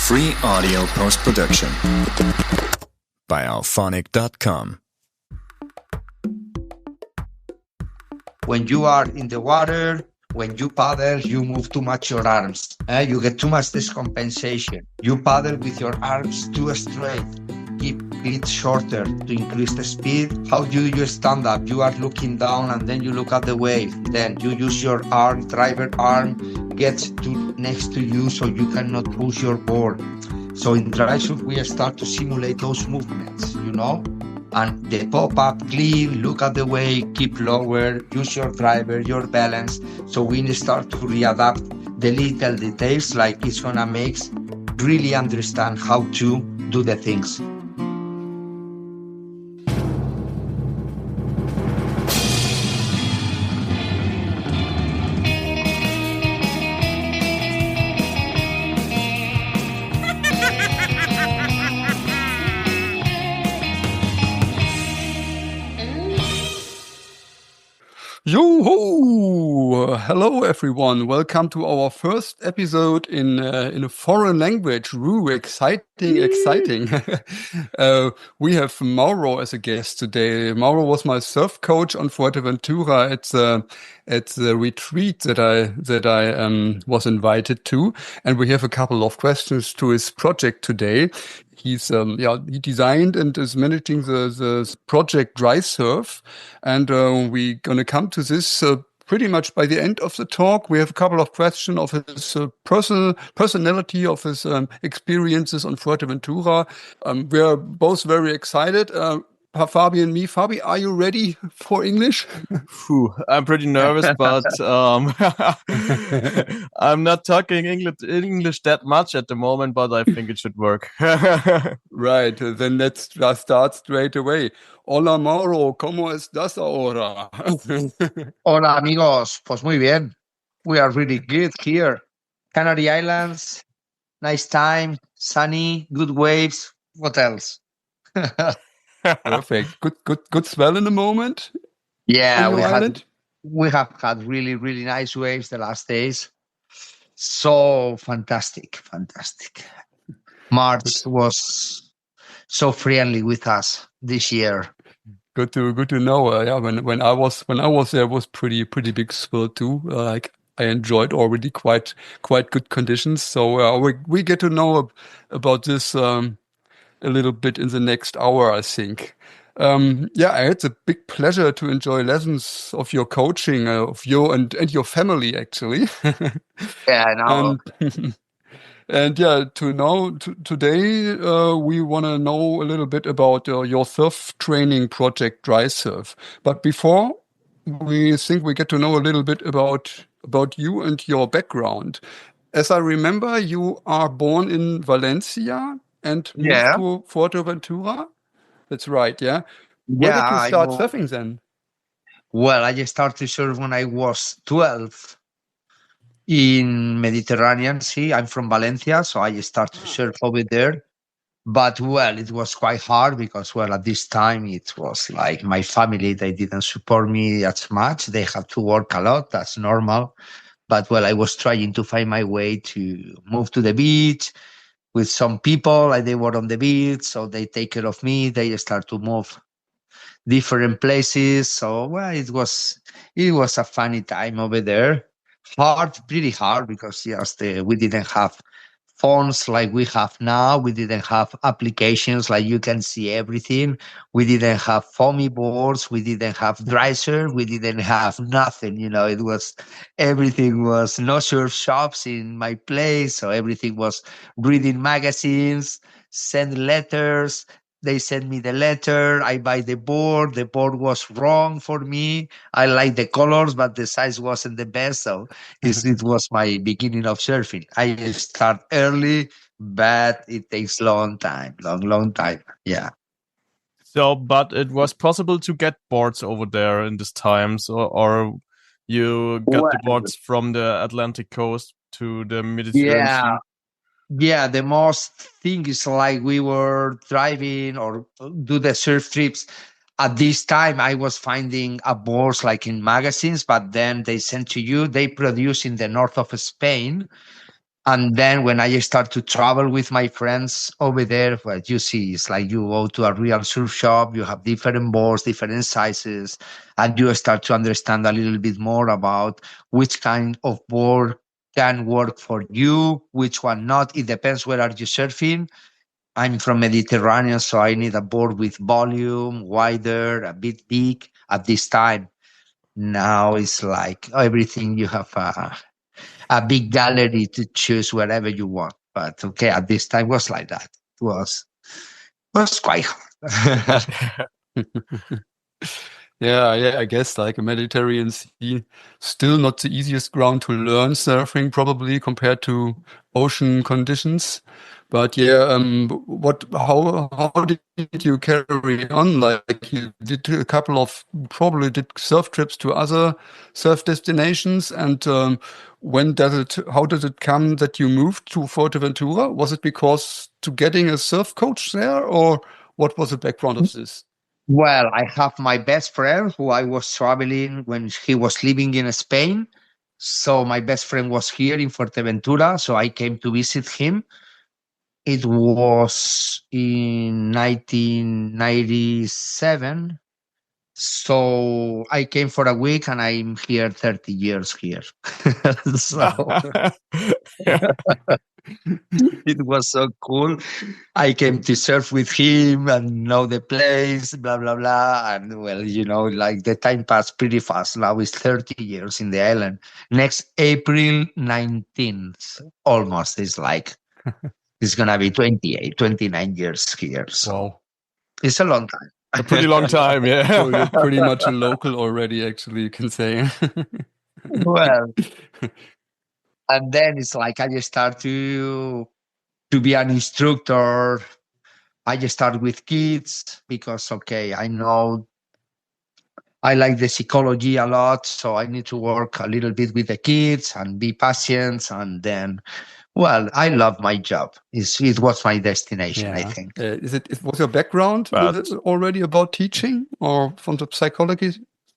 Free audio post-production by alphonic.com. When you are in the water, when you paddle, you move too much your arms. You get too much discompensation. You paddle with your arms too straight. Keep it shorter to increase the speed. How do you stand up? You are looking down and then you look at the wave. Then you use your arm, driver arm, gets to next to you so you cannot push your board. So in Drysurf, we start to simulate those movements, and the pop-up, clean, look at the wave, keep lower, use your driver, your balance. So we start to readapt the little details, like it's gonna make really understand how to do the things. Yo-ho! Hello everyone, welcome to our first episode in a foreign language. Woo, exciting. We have Mauro as a guest today. Mauro was my surf coach on Fuerteventura at the retreat that I was invited to, and we have a couple of questions to his project today. He designed and is managing the project Drysurf, and we're gonna come to this pretty much by the end of the talk. We have a couple of questions of his personality, of his experiences on Fuerteventura. We are both very excited. Fabi and me. Fabi, are you ready for English? I'm pretty nervous, but I'm not talking English that much at the moment, but I think it should work. Right, then let's just start straight away. Hola Mauro, ¿cómo estás ahora? Hola amigos, pues muy bien. We are really good here. Canary Islands, nice time, sunny, good waves. What else? Perfect. Good swell in the moment. Yeah, we have had really, really nice waves the last days. So fantastic. March was so friendly with us this year. Good to know. Yeah, when I was there, it was pretty big swell too. I enjoyed already quite good conditions. So we get to know about this a little bit in the next hour, I think. I had the big pleasure to enjoy lessons of your coaching, of you and your family, actually. Yeah, I know. Today we want to know a little bit about your surf training project, Drysurf. But before, we think we get to know a little bit about you and your background. As I remember, you are born in Valencia and moved to Fuerteventura. That's right, yeah. Where did you start surfing then? Well, I started to surf when I was 12 in Mediterranean Sea. I'm from Valencia, so I started to surf over there. But, it was quite hard because, at this time, it was like my family, they didn't support me as much. They had to work a lot. That's normal. But, I was trying to find my way to move to the beach with some people. They were on the beach, so they take care of me. They start to move different places. So, it was a funny time over there. Pretty hard, because we didn't have phones like we have now. We didn't have applications like you can see everything. We didn't have foamy boards. We didn't have Drysurf. We didn't have nothing. Everything was no surf shops in my place. So everything was reading magazines, send letters. They sent me the letter. I buy the board. The board was wrong for me. I like the colors, but the size wasn't the best. So it was my beginning of surfing. I start early, but it takes long time. Yeah. So, but it was possible to get boards over there in this time, or you got the boards from the Atlantic coast to the Mediterranean Sea? Yeah, the most thing is like we were driving or do the surf trips. At this time, I was finding boards like in magazines, but then they sent to you. They produce in the north of Spain, And then when I start to travel with my friends over there, what you see is like you go to a real surf shop, you have different boards, different sizes, and you start to understand a little bit more about which kind of board can work for you, which one not. It depends where are you surfing. I'm from Mediterranean, so I need a board with volume, wider, a bit big at this time. Now it's like everything you have a big gallery to choose wherever you want. But okay, at this time was like that. It was quite hard. Yeah, I guess like a Mediterranean Sea, still not the easiest ground to learn surfing, probably compared to ocean conditions. But yeah, how did you carry on? Like you did a couple of probably did surf trips to other surf destinations, and how did it come that you moved to Fuerteventura? Was it because to getting a surf coach there, or what was the background of this? Well, I have my best friend who I was traveling when he was living in Spain. So my best friend was here in Fuerteventura, so I came to visit him. It was in 1997. So I came for a week and I'm here 30 years here. So it was so cool. I came to surf with him and know the place, blah, blah, blah. And well, like the time passed pretty fast. Now it's 30 years in the island. Next April 19th, almost, it's like, it's going to be 28, 29 years here. So Wow. It's a long time. A pretty long time, yeah. So you're pretty much a local already, actually, you can say. Well, and then it's like I just start to be an instructor. I just start with kids because, okay, I know I like the psychology a lot, so I need to work a little bit with the kids and be patient. And then, well, I love my job. It was my destination, I think. Was your background already about teaching or from the psychology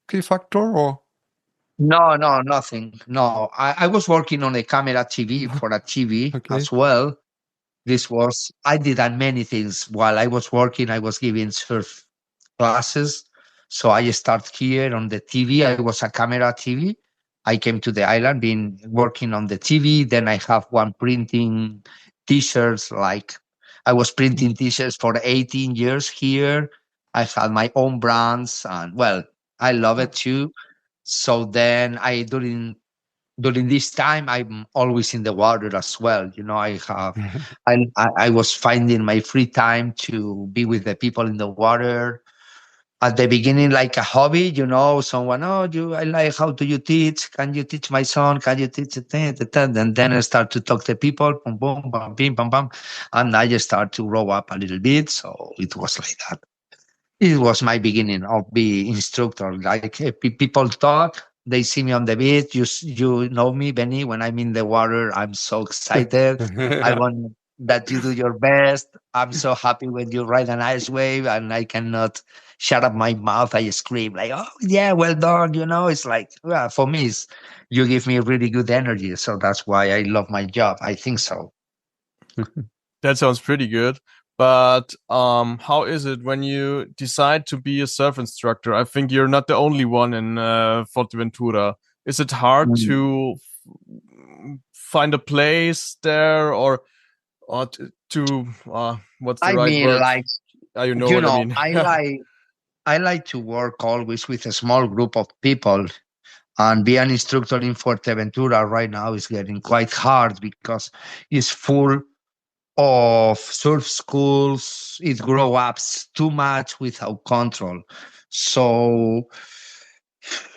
factor or? No, nothing. No, I was working on a camera TV for a TV as well. I did many things. While I was working, I was giving surf classes. So I started here on the TV. I was a camera TV. I came to the island, been working on the TV. Then I have one printing t-shirts. Like I was printing t-shirts for 18 years here. I had my own brands and well, I love it too. So then during this time, I'm always in the water as well. I was finding my free time to be with the people in the water. At the beginning, like a hobby, someone, I like, how do you teach? Can you teach my son? Can you teach it? And then I start to talk to people, boom, boom, bam, bim, bam, bam. And I just start to grow up a little bit. So it was like that. It was my beginning of being instructor. Like people talk, they see me on the beach. You know me, Benny. When I'm in the water, I'm so excited. I want that you do your best. I'm so happy when you ride an ice wave, and I cannot shut up my mouth. I scream like, "Oh yeah, well done!" It's like, well, for me, you give me really good energy. So that's why I love my job. I think so. That sounds pretty good. But how is it when you decide to be a surf instructor? I think you're not the only one in Fuerteventura. Is it hard to find a place there, or to what's the right word? Like, you know what I mean. I like to work always with a small group of people. And be an instructor in Fuerteventura right now is getting quite hard because it's full of surf schools. It grows up too much without control. So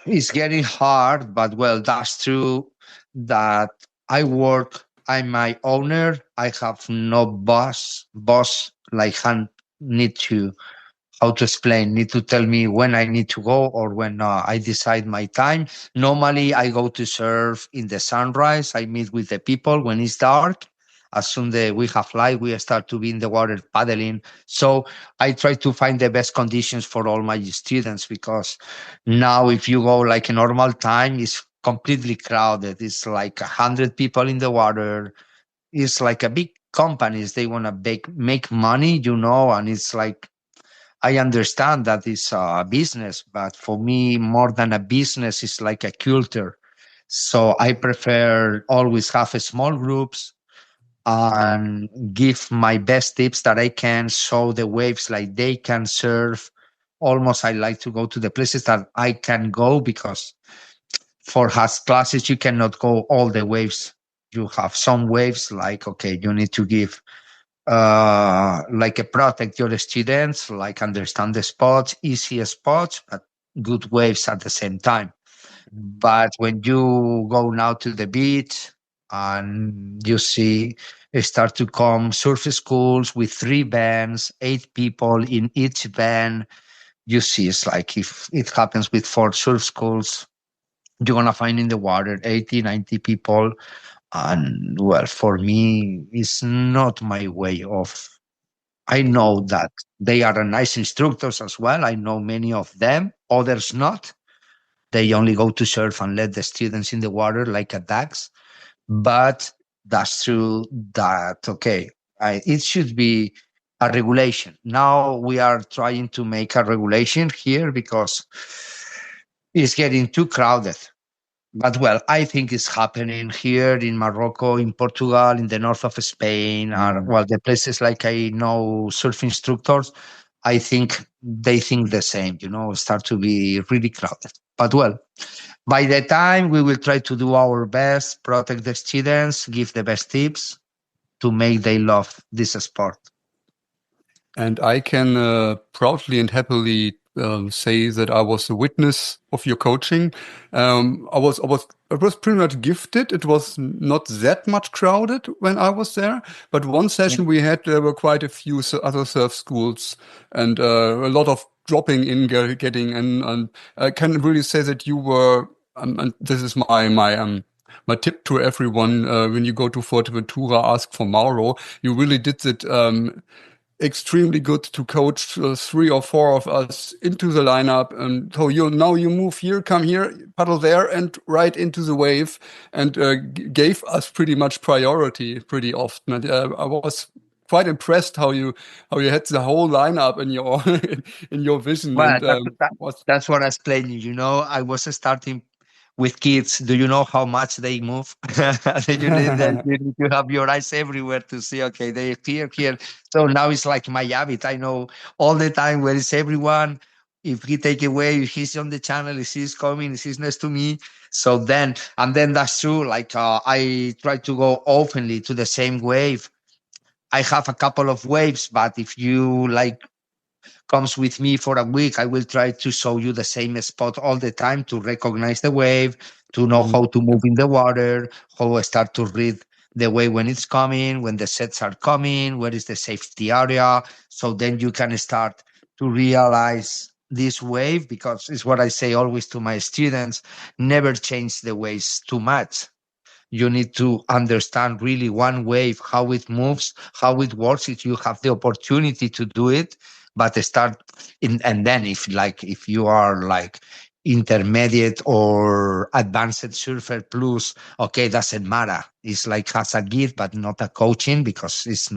it's getting hard, but well, that's true that I'm my owner. I have no boss like need to, how to explain, need to tell me when I need to go or when not. I decide my time. Normally I go to surf in the sunrise. I meet with the people when it's dark. As soon as we have light, we start to be in the water paddling. So I try to find the best conditions for all my students, because now if you go like a normal time, it's completely crowded. It's like 100 people in the water. it's like a big companies. They want to make money, and it's like, I understand that it's a business, but for me, more than a business, it's like a culture. So I prefer always have a small groups and give my best tips that I can, show the waves like they can surf. Almost I like to go to the places that I can go, because for has classes you cannot go all the waves. You have some waves like, okay, you need to give like protect your students, like understand the spots, easy spots, but good waves at the same time. But when you go now to the beach and you see start to come surf schools with 3 vans, 8 people in each van, you see it's like if it happens with 4 surf schools, you're going to find in the water 80, 90 people. And well, for me, it's not my way of. I know that they are nice instructors as well. I know many of them, others not. They only go to surf and let the students in the water like a ducks. But that's true that, okay, it should be a regulation. Now we are trying to make a regulation here because it's getting too crowded. But well, I think it's happening here in Morocco, in Portugal, in the north of Spain, or well, the places like I know surf instructors, I think they think the same, start to be really crowded. But well, by the time we will try to do our best, protect the students, give the best tips to make they love this sport. And I can proudly and happily say that I was a witness of your coaching. I was pretty much gifted. It was not that much crowded when I was there, but one session we had, there were quite a few other surf schools and a lot of dropping in, getting in. And I can really say that you were, and this is my tip to everyone, when you go to Fuerteventura, ask for Mauro. You really did it extremely good to coach 3 or 4 of us into the lineup. And so you move here, come here, paddle there, and right into the wave, and gave us pretty much priority pretty often. And I was quite impressed how you had the whole lineup in your in your vision. Well, And that's what I was playing. I was starting with kids. Do you know how much they move? you need to have your eyes everywhere to see, okay, they here. So now it's like my habit. I know all the time where is everyone. If he take away, if he's on the channel, if he's coming, if he's next to me. So then that's true. Like I try to go openly to the same wave. I have a couple of waves, but if you like comes with me for a week, I will try to show you the same spot all the time to recognize the wave, to know how to move in the water, how I start to read the wave when it's coming, when the sets are coming, where is the safety area. So then you can start to realize this wave, because it's what I say always to my students, never change the waves too much. You need to understand really one wave, how it moves, how it works, if you have the opportunity to do it. But start in, and then if you are like intermediate or advanced surfer plus, okay, doesn't matter. It's like has a gift, but not a coaching, because it's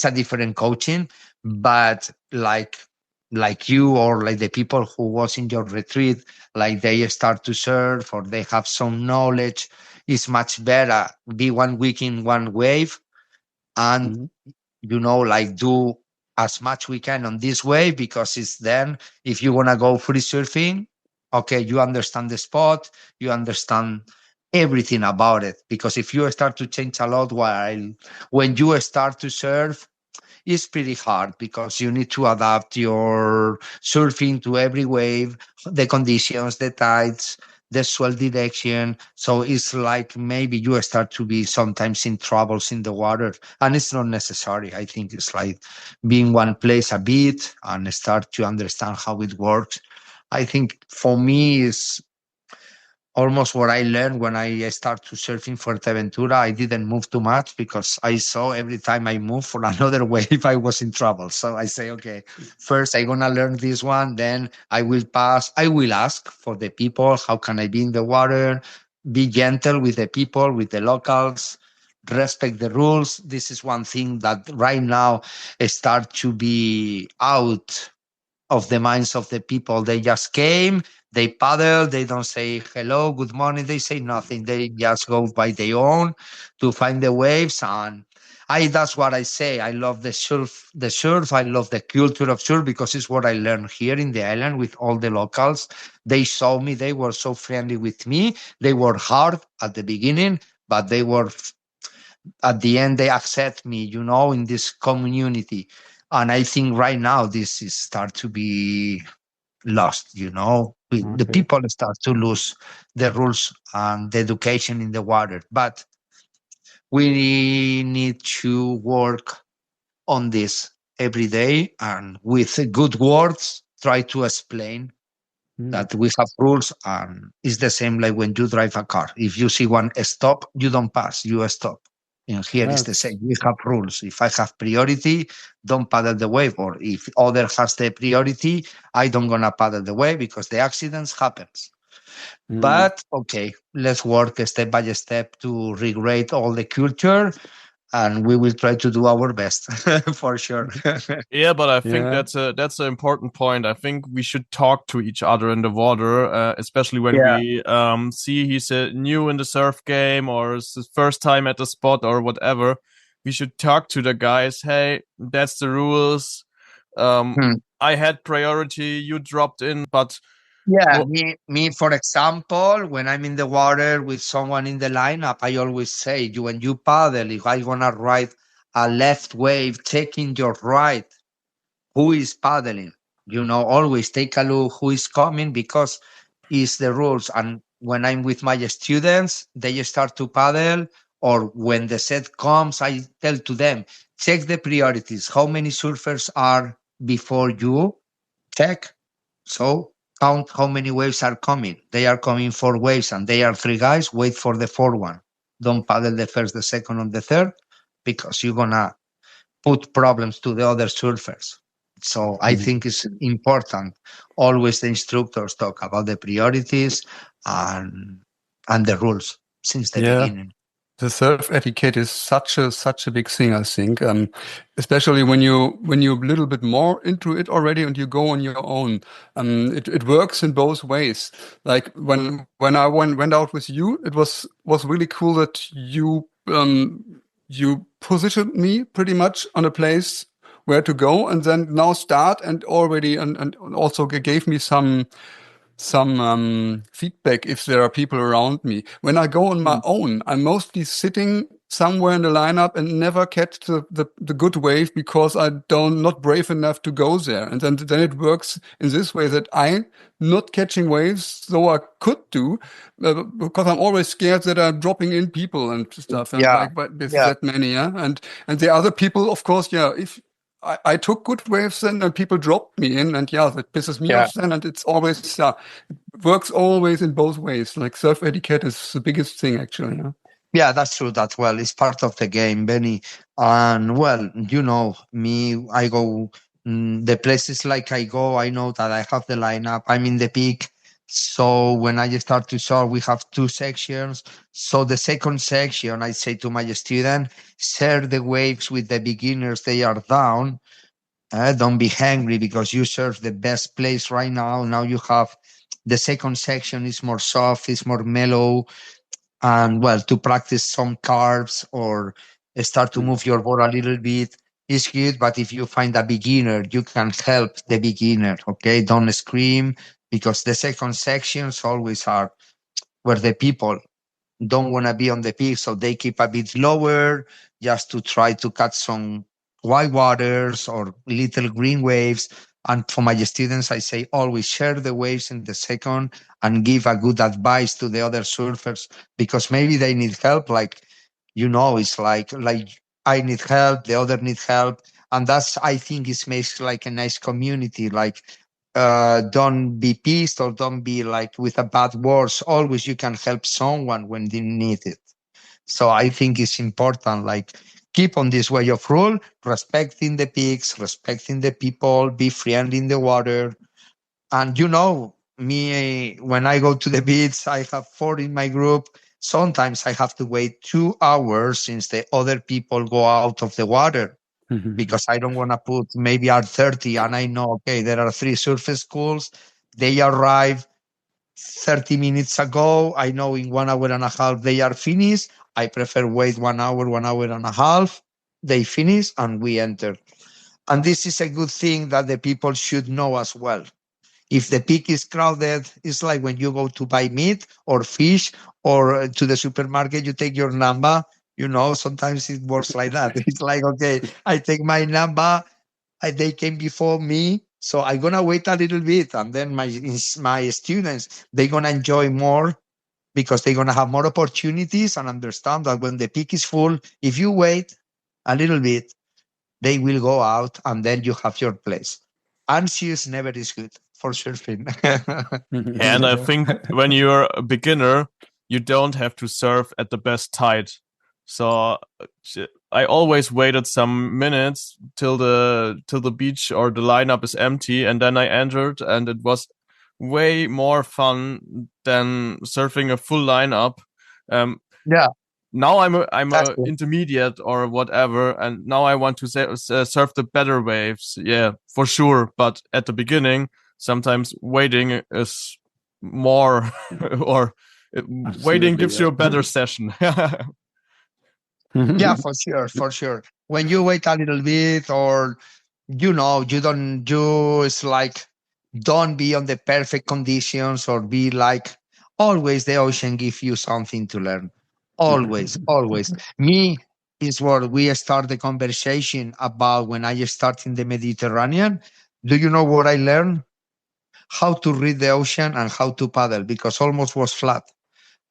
a different coaching. But like you, or like the people who was in your retreat, like they start to surf or they have some knowledge, it's much better be 1 week in one wave and like do as much we can on this wave, because it's then if you want to go free surfing, okay, you understand the spot, you understand everything about it. Because if you start to change a lot when you start to surf, it's pretty hard, because you need to adapt your surfing to every wave, the conditions, the tides, the swell direction. So it's like maybe you start to be sometimes in troubles in the water, and it's not necessary. I think it's like being one place a bit and start to understand how it works. I think for me is almost what I learned when I started to surf in Fuerteventura. I didn't move too much, because I saw every time I moved for another wave, I was in trouble. So I say, okay, first I'm going to learn this one, then I will pass. I will ask for the people, how can I be in the water? Be gentle with the people, with the locals. respect the rules. This is one thing that right now start to be out of the minds of the people. They just came, they paddle, they don't say hello, good morning, they say nothing. They just go by their own to find the waves. And that's what I say. I love the surf. I love the culture of surf because it's what I learned here in the island with all the locals. They saw me, they were so friendly with me. They were hard at the beginning, but they were at the end they accept me, in this community. And I think right now this is start to be lost. The people start to lose the rules and the education in the water. But we need to work on this every day, and with good words try to explain that we have rules. And it's the same like when you drive a car. If you see one stop, you don't pass, you stop. And here is the same. We have rules. If I have priority, don't paddle the wave. Or if other has the priority, I don't gonna paddle the wave because the accidents happens. But okay, let's work step by step to recreate all the culture, and we will try to do our best for sure. Yeah, but I think that's an important point. I think we should talk to each other in the water, especially when we see he's new in the surf game or it's his first time at the spot or whatever. We should talk to the guys. Hey, that's the rules. I had priority. You dropped in, but me, for example, when I'm in the water with someone in the lineup, I always say, when you paddle, if I want to ride a left wave, taking your right, who is paddling? Always take a look who is coming, because it's the rules. And when I'm with my students, they start to paddle, or when the set comes, I tell to them, check the priorities. How many surfers are before you? Check. So count how many waves are coming. They are coming 4 waves and they are 3 guys. Wait for the 4th one. Don't paddle the first, the second, and the third, because you're going to put problems to the other surfers. So I think it's important. Always the instructors talk about the priorities and the rules since the beginning. The surf etiquette is such a big thing, I think, especially when you're a little bit more into it already and you go on your own. It works in both ways. Like when I went out with you, it was really cool that you positioned me pretty much on a place where to go, and then now start and already and also gave me some feedback if there are people around me. When I go on my own, I'm mostly sitting somewhere in the lineup and never catch the good wave because not brave enough to go there. And then it works in this way that I'm not catching waves, though I could do, because I'm always scared that I'm dropping in people and stuff. And that many, and the other people, of course, if I took good waves then and people dropped me in, and that pisses me off then, and it's always it works always in both ways. Like surf etiquette is the biggest thing actually. Yeah, that's true. That's it's part of the game, Benny. And me, I go the places like I go, I know that I have the lineup. I'm in the peak. So when I start to surf, we have 2 sections. So the second section, I say to my student, share the waves with the beginners. They are down. Don't be hungry because you surf the best place right now. Now you have the second section is more soft, it's more mellow. And to practice some carves or start to move your board a little bit is good. But if you find a beginner, you can help the beginner. Okay, don't scream, because the second sections always are where the people don't want to be on the peak, so they keep a bit lower just to try to catch some white waters or little green waves. And for my students, I say always share the waves in the second and give a good advice to the other surfers, because maybe they need help. It's like I need help, the other need help. And that's, I think, it makes like a nice community. Don't be pissed or don't be with a bad words. Always you can help someone when they need it. So I think it's important, keep on this way of rule, respecting the peaks, respecting the people, be friendly in the water. And me, when I go to the beach, I have 4 in my group. Sometimes I have to wait 2 hours since the other people go out of the water because I don't want to put maybe R30 and I know, okay, there are 3 surf schools. They arrive 30 minutes ago. I know in 1 hour and a half they are finished. I prefer wait 1 hour, 1 hour and a half. They finish and we enter. And this is a good thing that the people should know as well. If the peak is crowded, it's like when you go to buy meat or fish or to the supermarket, you take your number. Sometimes it works like that. It's like, okay, I take my number. They came before me, so I'm going to wait a little bit. And then my students, they're going to enjoy more because they're going to have more opportunities and understand that when the peak is full, if you wait a little bit, they will go out and then you have your place. Anxious never is good for surfing. And I think when you're a beginner, you don't have to surf at the best tide. So I always waited some minutes till the beach or the lineup is empty, and then I entered, and it was way more fun than surfing a full lineup. Yeah. Now I'm a intermediate or whatever, and now I want to surf the better waves. Yeah, for sure. But at the beginning, sometimes waiting is more, or waiting gives you a better session. Yeah, for sure. When you wait a little bit, or it's like don't be on the perfect conditions, or be like always the ocean give you something to learn. Always. Me is what we start the conversation about when I start in the Mediterranean. Do you know what I learned? How to read the ocean and how to paddle, because almost was flat.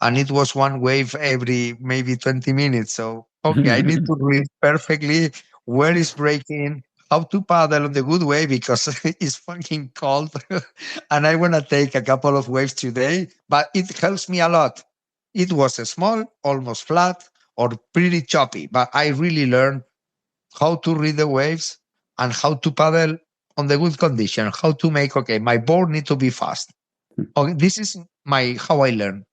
And it was one wave every maybe 20 minutes. So, okay, I need to read perfectly where is breaking, how to paddle on the good way, because it's fucking cold. And I want to take a couple of waves today, but it helps me a lot. It was a small, almost flat, or pretty choppy, but I really learned how to read the waves and how to paddle on the good condition, how to make, okay, my board need to be fast. Okay, this is how I learn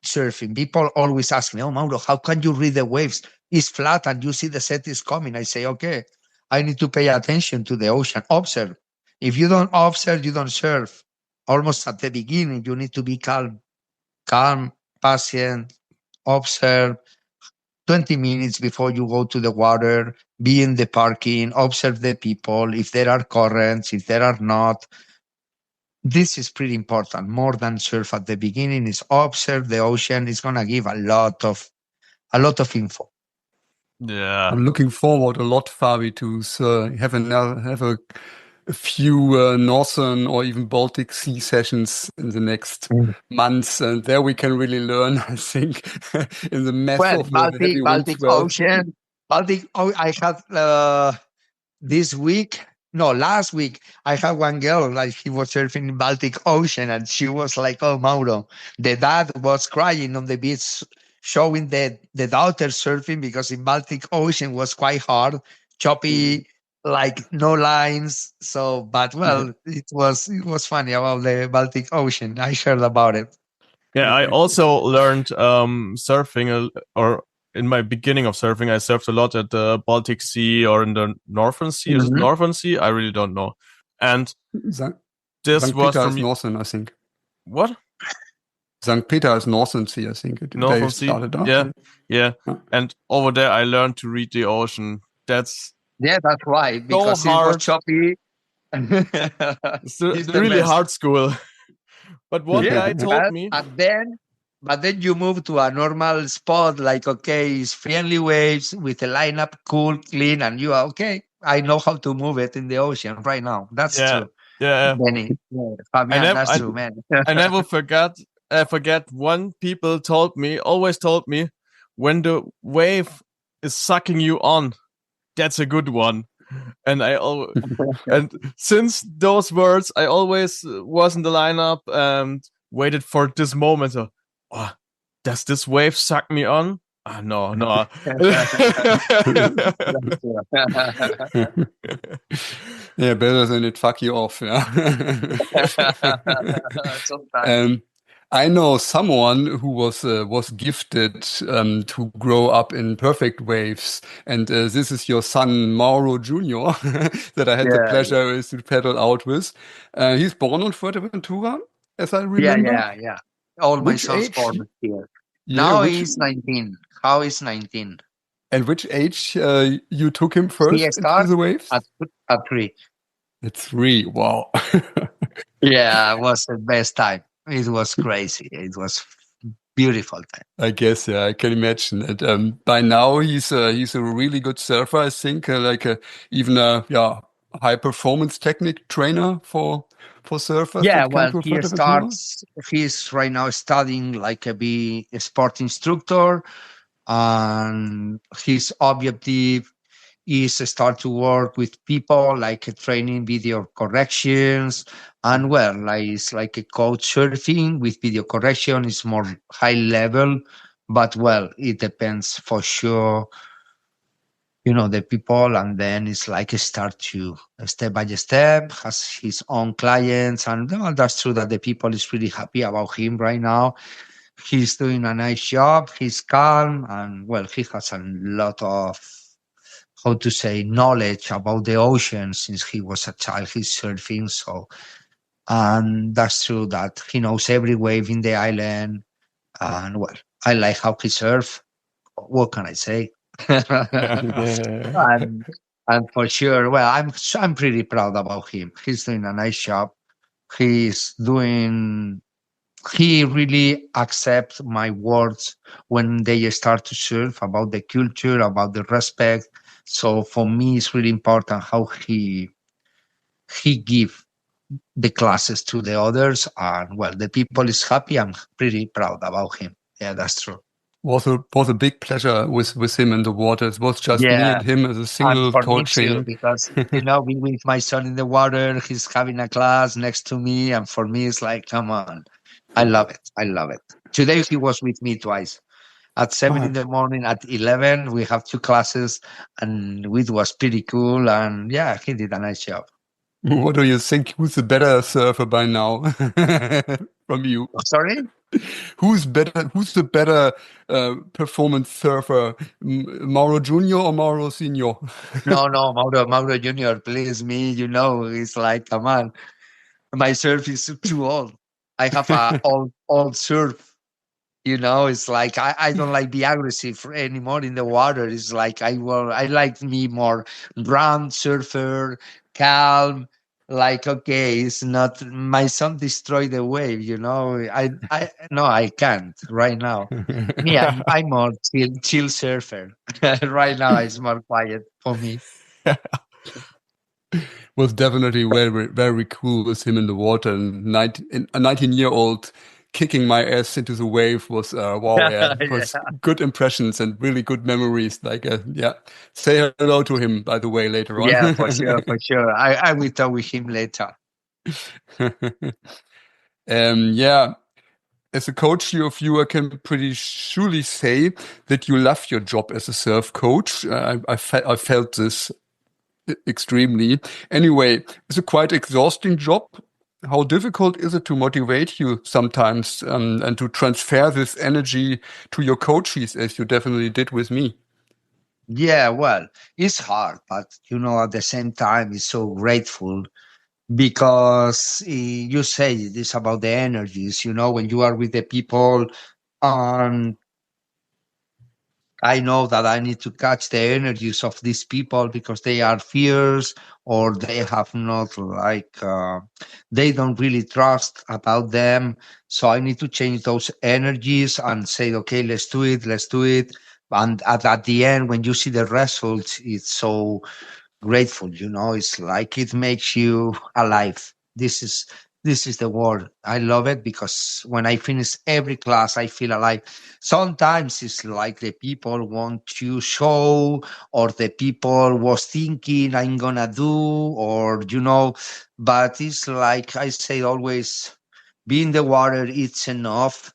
surfing. People always ask me, oh, Mauro, how can you read the waves? It's flat and you see the set is coming. I say, okay, I need to pay attention to the ocean. Observe. If you don't observe, you don't surf. Almost at the beginning, you need to be calm, patient, observe. 20 minutes before you go to the water, be in the parking, observe the people, if there are currents, if there are not. This is pretty important. More than surf at the beginning is observe the ocean. It's going to give a lot of info. Yeah. I'm looking forward a lot, Fabi, to have a few northern or even Baltic Sea sessions in the next months, and there we can really learn, I think, in the mess of the heavy Baltic Ocean. I had last week, I had one girl, like she was surfing in Baltic Ocean, and she was like, oh, Mauro, the dad was crying on the beach, showing the daughter surfing, because in Baltic Ocean was quite hard, choppy, like no lines. So, but it was funny about the Baltic Ocean. I heard about it. Yeah, I also learned surfing, or in my beginning of surfing, I surfed a lot at the Baltic Sea or in the Northern Sea. Is it Northern Sea? I really don't know. And this St. was Peter from is Northern, I think. What? St. Peter is Northern Sea, I think. Northern Sea. Yeah. And over there, I learned to read the ocean. That's right, because so hard. It was choppy. It's a really hard school. But one guy told me. But then you move to a normal spot, like, okay, it's friendly waves with a lineup, cool, clean, and you are okay. I know how to move it in the ocean right now. That's true. Yeah. Benny. Fabian, that's true, man. I never forget when people always told me, when the wave is sucking you on, that's a good one. And and since those words, I always was in the lineup and waited for this moment. So, does this wave suck me on? No. Yeah, better than it fuck you off. Yeah. I know someone who was gifted to grow up in perfect waves, and this is your son Mauro Junior that I had the Yeah, pleasure to paddle out with. He's born on Fuerteventura, as I yeah, remember. yeah, yeah. All my Which sons age? born here. Yeah, Now which he's 19. How is 19? and which age you took him He first into start the waves? at 3. At 3. Wow. Yeah, it was the best time. It was crazy. It was beautiful time. I guess, yeah, I can imagine. And by now he's a really good surfer, I think, like even a high performance technique trainer for surfers Yeah, that come well, to Fuerteventura. he's right now studying like be a sport instructor, and his objective is to start to work with people like training video corrections, and well, like it's like a coach surfing with video correction is more high level, but well, it depends for sure, the people, and then it's like a start to step by step, has his own clients, and well, that's true that the people is really happy about him right now. He's doing a nice job, he's calm, and well, he has a lot of, how to say, knowledge about the ocean since he was a child. He's surfing, so, and that's true that he knows every wave in the island, and well, I like how he surf. What can I say? and and for sure, well, I'm pretty proud about him. He's doing a nice job. He's doing. He really accepts my words when they start to surf about the culture, about the respect. So for me, it's really important how he give the classes to the others, and well, the people is happy. I'm pretty proud about him. Yeah, that's true. Was a big pleasure with him in the water. It was just me Yeah. and him as a And single for me too, coaching. because with my son in the water, he's having a class next to me, and for me, it's like, come on, I love it. I love it. Today he was with me twice. At 7 in the morning, at 11, we have 2 classes, and it was pretty cool. And yeah, he did a nice job. What do you think? Who's the better surfer by now from you? Sorry? Who's better? Who's the better performance surfer, Mauro Junior or Mauro Senior? No, Mauro Junior, please me. It's like, come on, my surf is too old. I have a old surf. It's like I don't like be aggressive anymore in the water. It's like I like me more round surfer, calm. Like, okay, it's not my son destroy the wave. I no, I can't right now. Me, I'm more chill surfer. Right now, it's more quiet for me. Was definitely very, very cool with him in the water. And a 19-year-old kicking my ass into the wave was wow, yeah, it was good impressions and really good memories. Like, yeah, say hello to him, by the way, later on. Yeah, for sure, for sure. I will talk with him later. Yeah. As a coach, I can pretty surely say that you love your job as a surf coach. I felt this extremely. Anyway, it's a quite exhausting job. How difficult is it to motivate you sometimes and to transfer this energy to your coaches, as you definitely did with me? Yeah, well, it's hard, but at the same time, it's so grateful because you say this about the energies, when you are with the people, and I know that I need to catch the energies of these people because they are fierce, or they have not they don't really trust about them. So I need to change those energies and say, okay, let's do it, let's do it. And at the end, when you see the results, it's so grateful. It's like it makes you alive. This is the word. I love it because when I finish every class, I feel alive. Sometimes it's like the people want to show, or the people was thinking I'm gonna do, or but it's like I say always, be in the water, it's enough.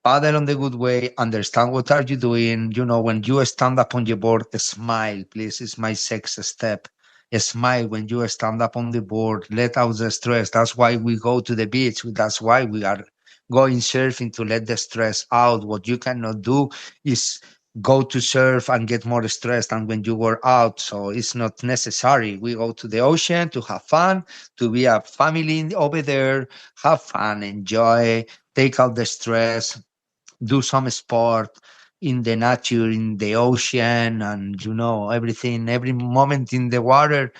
Paddle on the good way, understand what are you doing. When you stand up on your board, smile, please. It's my sixth step. Smile when you stand up on the board. Let out the stress. That's why we go to the beach. That's why going surfing to let the stress out. What you cannot do is go to surf and get more stressed than when you were out. So it's not necessary. We go to the ocean to have fun, to be a family over there, have fun, enjoy, take out the stress, do some sport in the nature, in the ocean, and everything. Every moment in the water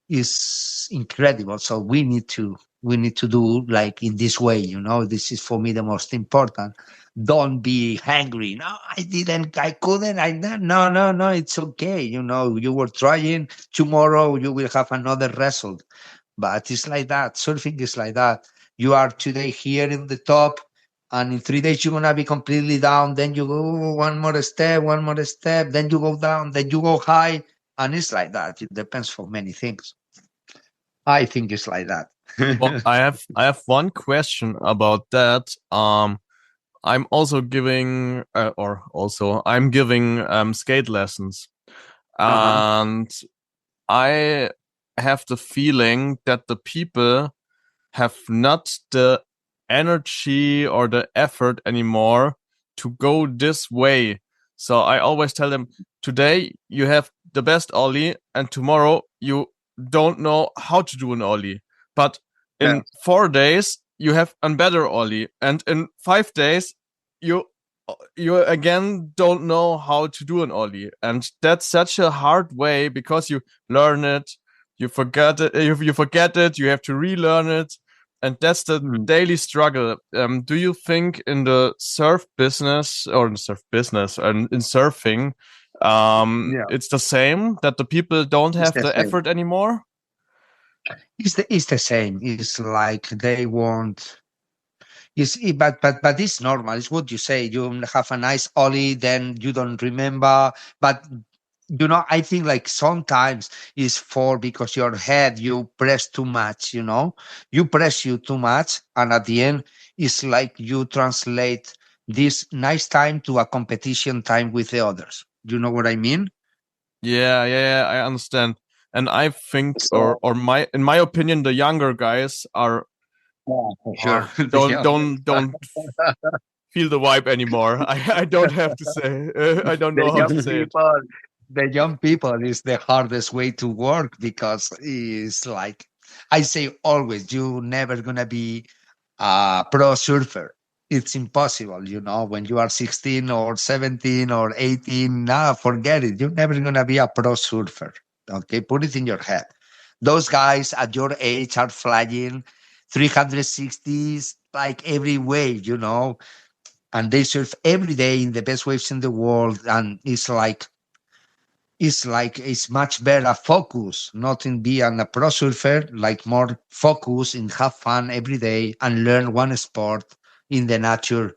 is incredible. So we need to do like in this way. This is for me the most important. Don't be angry. No, I couldn't. No, no, no. It's okay. You were trying. Tomorrow you will have another result. But it's like that. Surfing is like that. You are today here in the top, and in 3 days you're gonna be completely down. Then you go one more step, then you go down, then you go high, and it's like that. It depends for many things. I think it's like that. Well, I have one question about that. I'm also giving, I'm giving skate lessons, and I have the feeling that the people have not the energy or the effort anymore to go this way. So I always tell them, today you have the best ollie, and tomorrow you don't know how to do an ollie. But in 4 days you have a better ollie, and in 5 days you again don't know how to do an ollie. And that's such a hard way, because you learn it, you forget it, you forget it, you have to relearn it. And that's the daily struggle. Do you think in the surf business, or in the surf business and in surfing, it's the same, that the people don't have the effort anymore? It's the same. It's like they want. But it's normal. It's what you say. You have a nice ollie, then you don't remember. But I think like sometimes it's because your head, you press too much. You press you too much, and at the end, it's like you translate this nice time to a competition time with the others. You know what I mean? Yeah, I understand. And I think, or in my opinion, the younger guys are Sure. don't feel the vibe anymore. I don't have to say. I don't know how to say it. The young people is the hardest way to work, because it's like I say always, you never gonna be a pro surfer. It's impossible, when you are 16 or 17 or 18, forget it. You're never gonna be a pro surfer. Okay, put it in your head. Those guys at your age are flying 360s like every wave, and they surf every day in the best waves in the world. And it's much better focus, not in being a pro surfer, like more focus in have fun every day and learn one sport in the nature.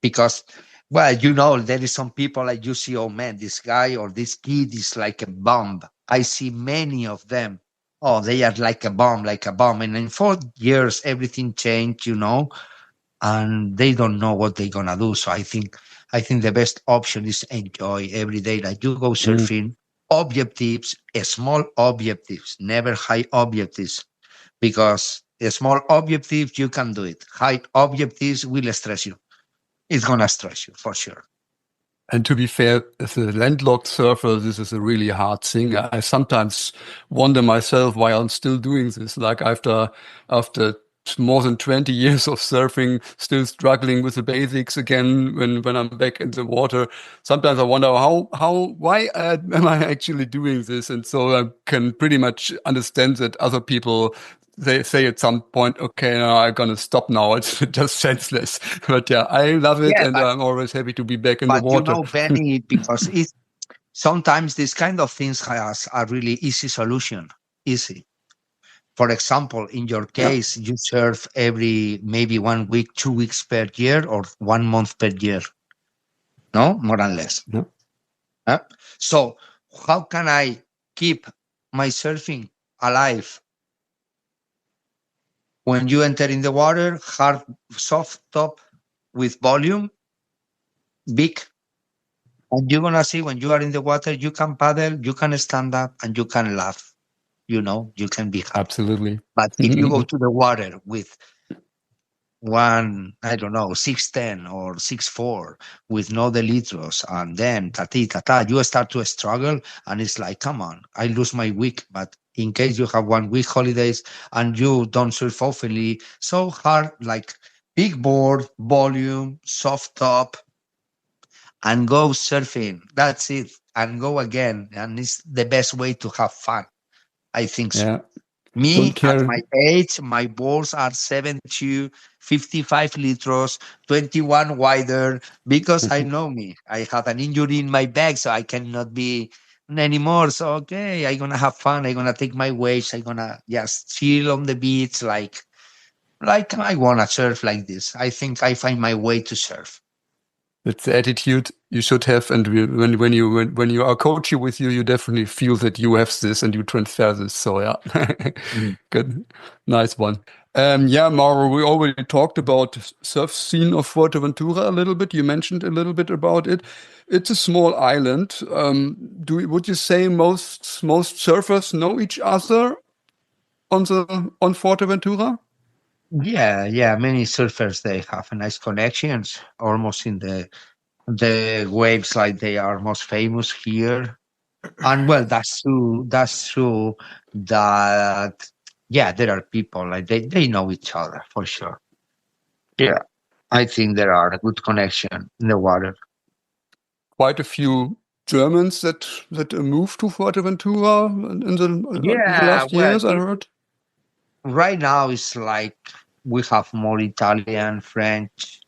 Because, well, there is some people like you see, oh man, this guy or this kid is like a bomb. I see many of them. Oh, they are like a bomb. And in 4 years, everything changed, and they don't know what they're gonna do. So I think the best option is enjoy every day. Like you go surfing, objectives, small objectives, never high objectives, because a small objectives you can do it. High objectives will stress you. It's gonna stress you for sure. And to be fair, as a landlocked surfer, this is a really hard thing. I sometimes wonder myself why I'm still doing this. Like after more than 20 years of surfing, still struggling with the basics again when I'm back in the water. Sometimes I wonder why am I actually doing this? And so I can pretty much understand that other people, they say at some point, okay, no, I'm going to stop now. It's just senseless. But yeah, I love it. And I'm always happy to be back in the water. Benny, because sometimes these kind of things has a really easy solution. Easy. For example, in your case, you surf every maybe 1 week, 2 weeks per year, or 1 month per year. No, more or less. Yeah. So how can I keep my surfing alive? When you enter in the water, hard, soft top with volume, big. And you're going to see when you are in the water, you can paddle, you can stand up, and you can laugh. You can be happy. Absolutely. But if you go to the water with I don't know, 6'10" or 6'4" with no delitros, and then you start to struggle, and it's like, come on, I lose my week. But in case you have 1 week holidays and you don't surf oftenly, so hard, like big board, volume, soft top, and go surfing. That's it. And go again. And it's the best way to have fun. I think so. Yeah. Me, Don't at care. my age, my balls are 72, 55 liters, 21 wider, because I know me. I have an injury in my back, so I cannot be anymore. So, okay, I'm going to have fun. I'm going to take my waves. I'm going to just chill on the beach like I want to surf like this. I think I find my way to surf. It's the attitude you should have, and when you are coaching with you, you definitely feel that you have this and you transfer this. So yeah, good, nice one. Yeah, Mauro, we already talked about surf scene of Fuerteventura a little bit. You mentioned a little bit about it. It's a small island. Would you say most surfers know each other on Fuerteventura? Yeah. Many surfers, they have a nice connections, almost in the waves, like they are most famous here. And well, that's true. That's true. That yeah, there are people like they know each other for sure. Yeah, I think there are a good connection in the water. Quite a few Germans that moved to Fuerteventura in the Yeah, last well, years, I heard. right now it's like we have more Italian, French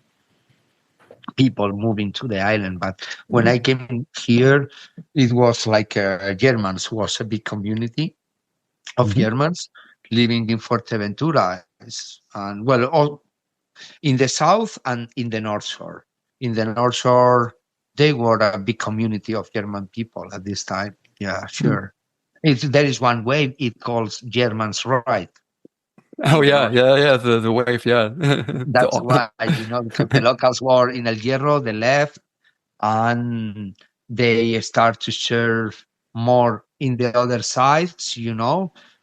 people moving to the island. But when I came here, it was like Germans was a big community of Germans living in Fuerteventura. And well, all in the south and in the north shore. In the north shore, they were a big community of German people at this time. Yeah, sure. There is one wave it calls Germans right. Oh yeah, the wave, yeah. That's why, because the locals were in El Hierro, the left, and they start to serve more in the other sides,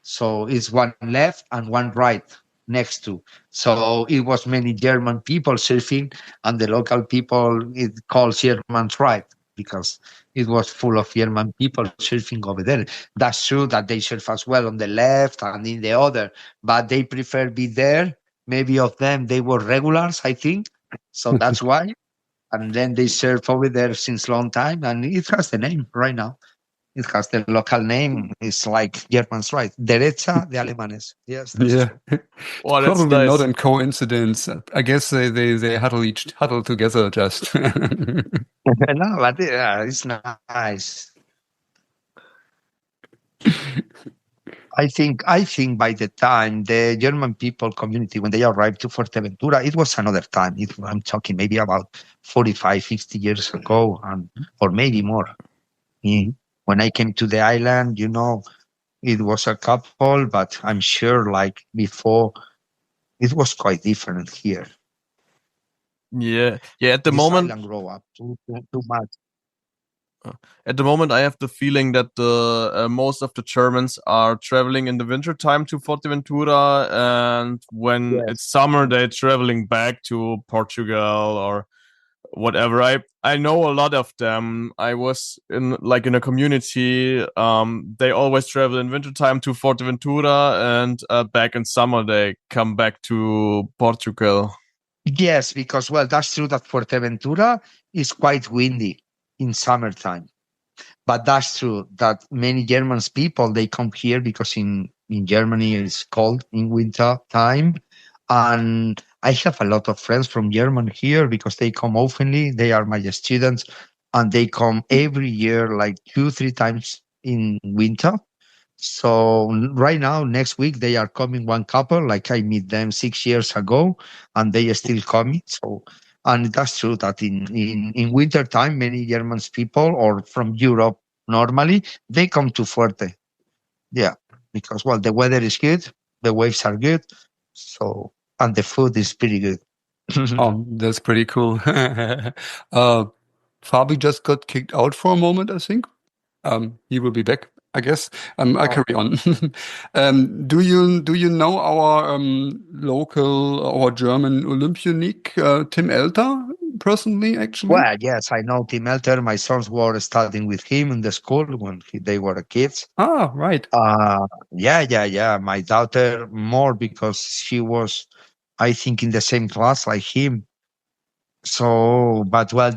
So it's one left and one right next to. So it was many German people surfing, and the local people, it calls German's right, because it was full of German people surfing over there. That's true that they surf as well on the left and in the other, but they prefer be there. Maybe of them, they were regulars, I think. So that's why. And then they surf over there since long time, and it has the name right now. It has the local name. It's like German's right. Derecha de Alemanes. Yes, that's Yeah. true. Oh, that's Probably nice. not in coincidence. I guess they huddle together just. No, but it's nice. I think by the time the German people community, when they arrived to Fuerteventura, it was another time. I'm talking maybe about 45, 50 years ago, or maybe more. When I came to the island, it was a couple, but I'm sure like before, it was quite different here. Yeah. At the This moment, island grow up too much. At the moment, I have the feeling that the most of the Germans are traveling in the winter time to Fuerteventura, and when it's summer, they're traveling back to Portugal or whatever. I know a lot of them. I was in a community. They always travel in wintertime to Fuerteventura, and back in summer they come back to Portugal. Yes, because well, that's true that Fuerteventura is quite windy in summertime. But that's true that many Germans people, they come here because in Germany it's cold in winter time. And I have a lot of friends from Germany here because they come oftenly. They are my students, and they come every year, like 2-3 times in winter. So right now, next week, they are coming one couple, like I meet them 6 years ago, and they are still coming. So, and that's true that in winter time, many German people or from Europe, normally, they come to Fuerte. Yeah, because, well, the weather is good, the waves are good, so, and the food is pretty good. Oh, that's pretty cool. Fabi just got kicked out for a moment, I think. He will be back I guess I carry on. Do you know our local German Olympionique, Tim Elter, personally? Actually, Well, yes, I know Tim Elter. My sons were studying with him in the school when they were kids. Ah, right. Yeah. My daughter more because she was, I think, in the same class like him. So, but well,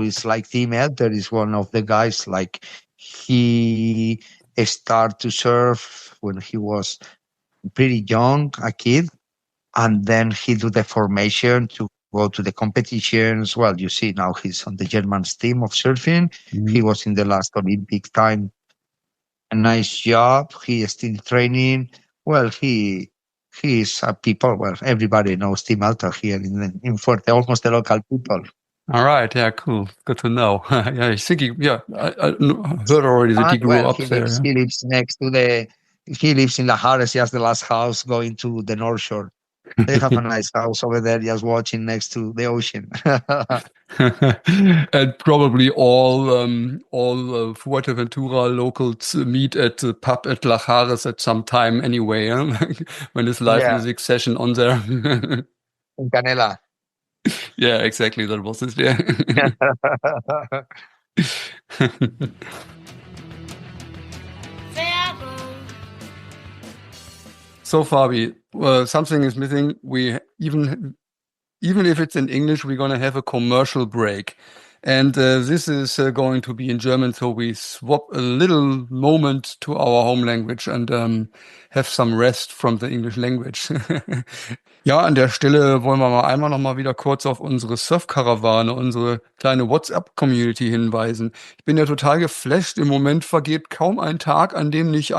it's like Tim Elter is one of the guys. Like he started to surf when he was pretty young, a kid, and then he do the formation to go to the competitions. Well, you see now he's on the German's team of surfing. He was in the last Olympic time. A nice job. He is still training. Well, he is people. Well, everybody knows Tim Alter here in Fuerte, almost the local people. All right. Yeah. Cool. Good to know. Yeah. I think I heard already that he grew up there. He lives next to the. He lives in La Jares, just the last house going to the North Shore. They have a nice house over there, just watching next to the ocean. And probably all Fuerteventura locals meet at the pub at La Jares at some time anyway, when this live music session on there. In Canela. Yeah, exactly. That was it. Yeah. So, Fabi, something is missing. We even if it's in English, we're going to have a commercial break. And this is going to be in German, so we swap a little moment to our home language and have some rest from the English language. Ja, an der Stelle wollen wir einmal noch mal wieder kurz auf unsere Surfkarawane, unsere kleine WhatsApp-Community hinweisen. Ich bin ja total geflasht. Im Moment vergeht kaum ein Tag, an dem nicht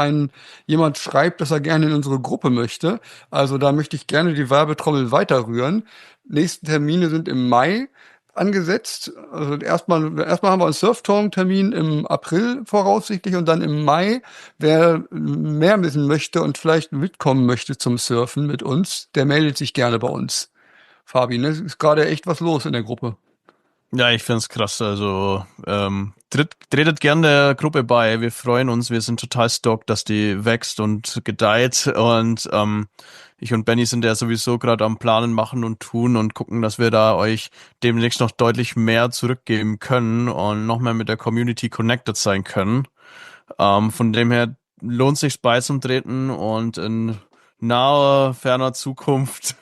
jemand schreibt, dass er gerne in unsere Gruppe möchte. Also da möchte ich gerne die Werbetrommel weiterrühren. Nächsten Termine sind im Mai angesetzt. Also erstmal haben wir einen Surftalk-Termin im April voraussichtlich und dann im Mai. Wer mehr wissen möchte und vielleicht mitkommen möchte zum Surfen mit uns, der meldet sich gerne bei uns. Fabi, ne? Ist gerade echt was los in der Gruppe. Ja, ich find's krass. Also tretet gerne der Gruppe bei. Wir freuen uns. Wir sind total stoked, dass die wächst und gedeiht. Und ich und Benni sind ja sowieso gerade am Planen, machen und tun und gucken, dass wir da euch demnächst noch deutlich mehr zurückgeben können und noch mehr mit der Community connected sein können. Von dem her lohnt sich's beizutreten und in naher, ferner Zukunft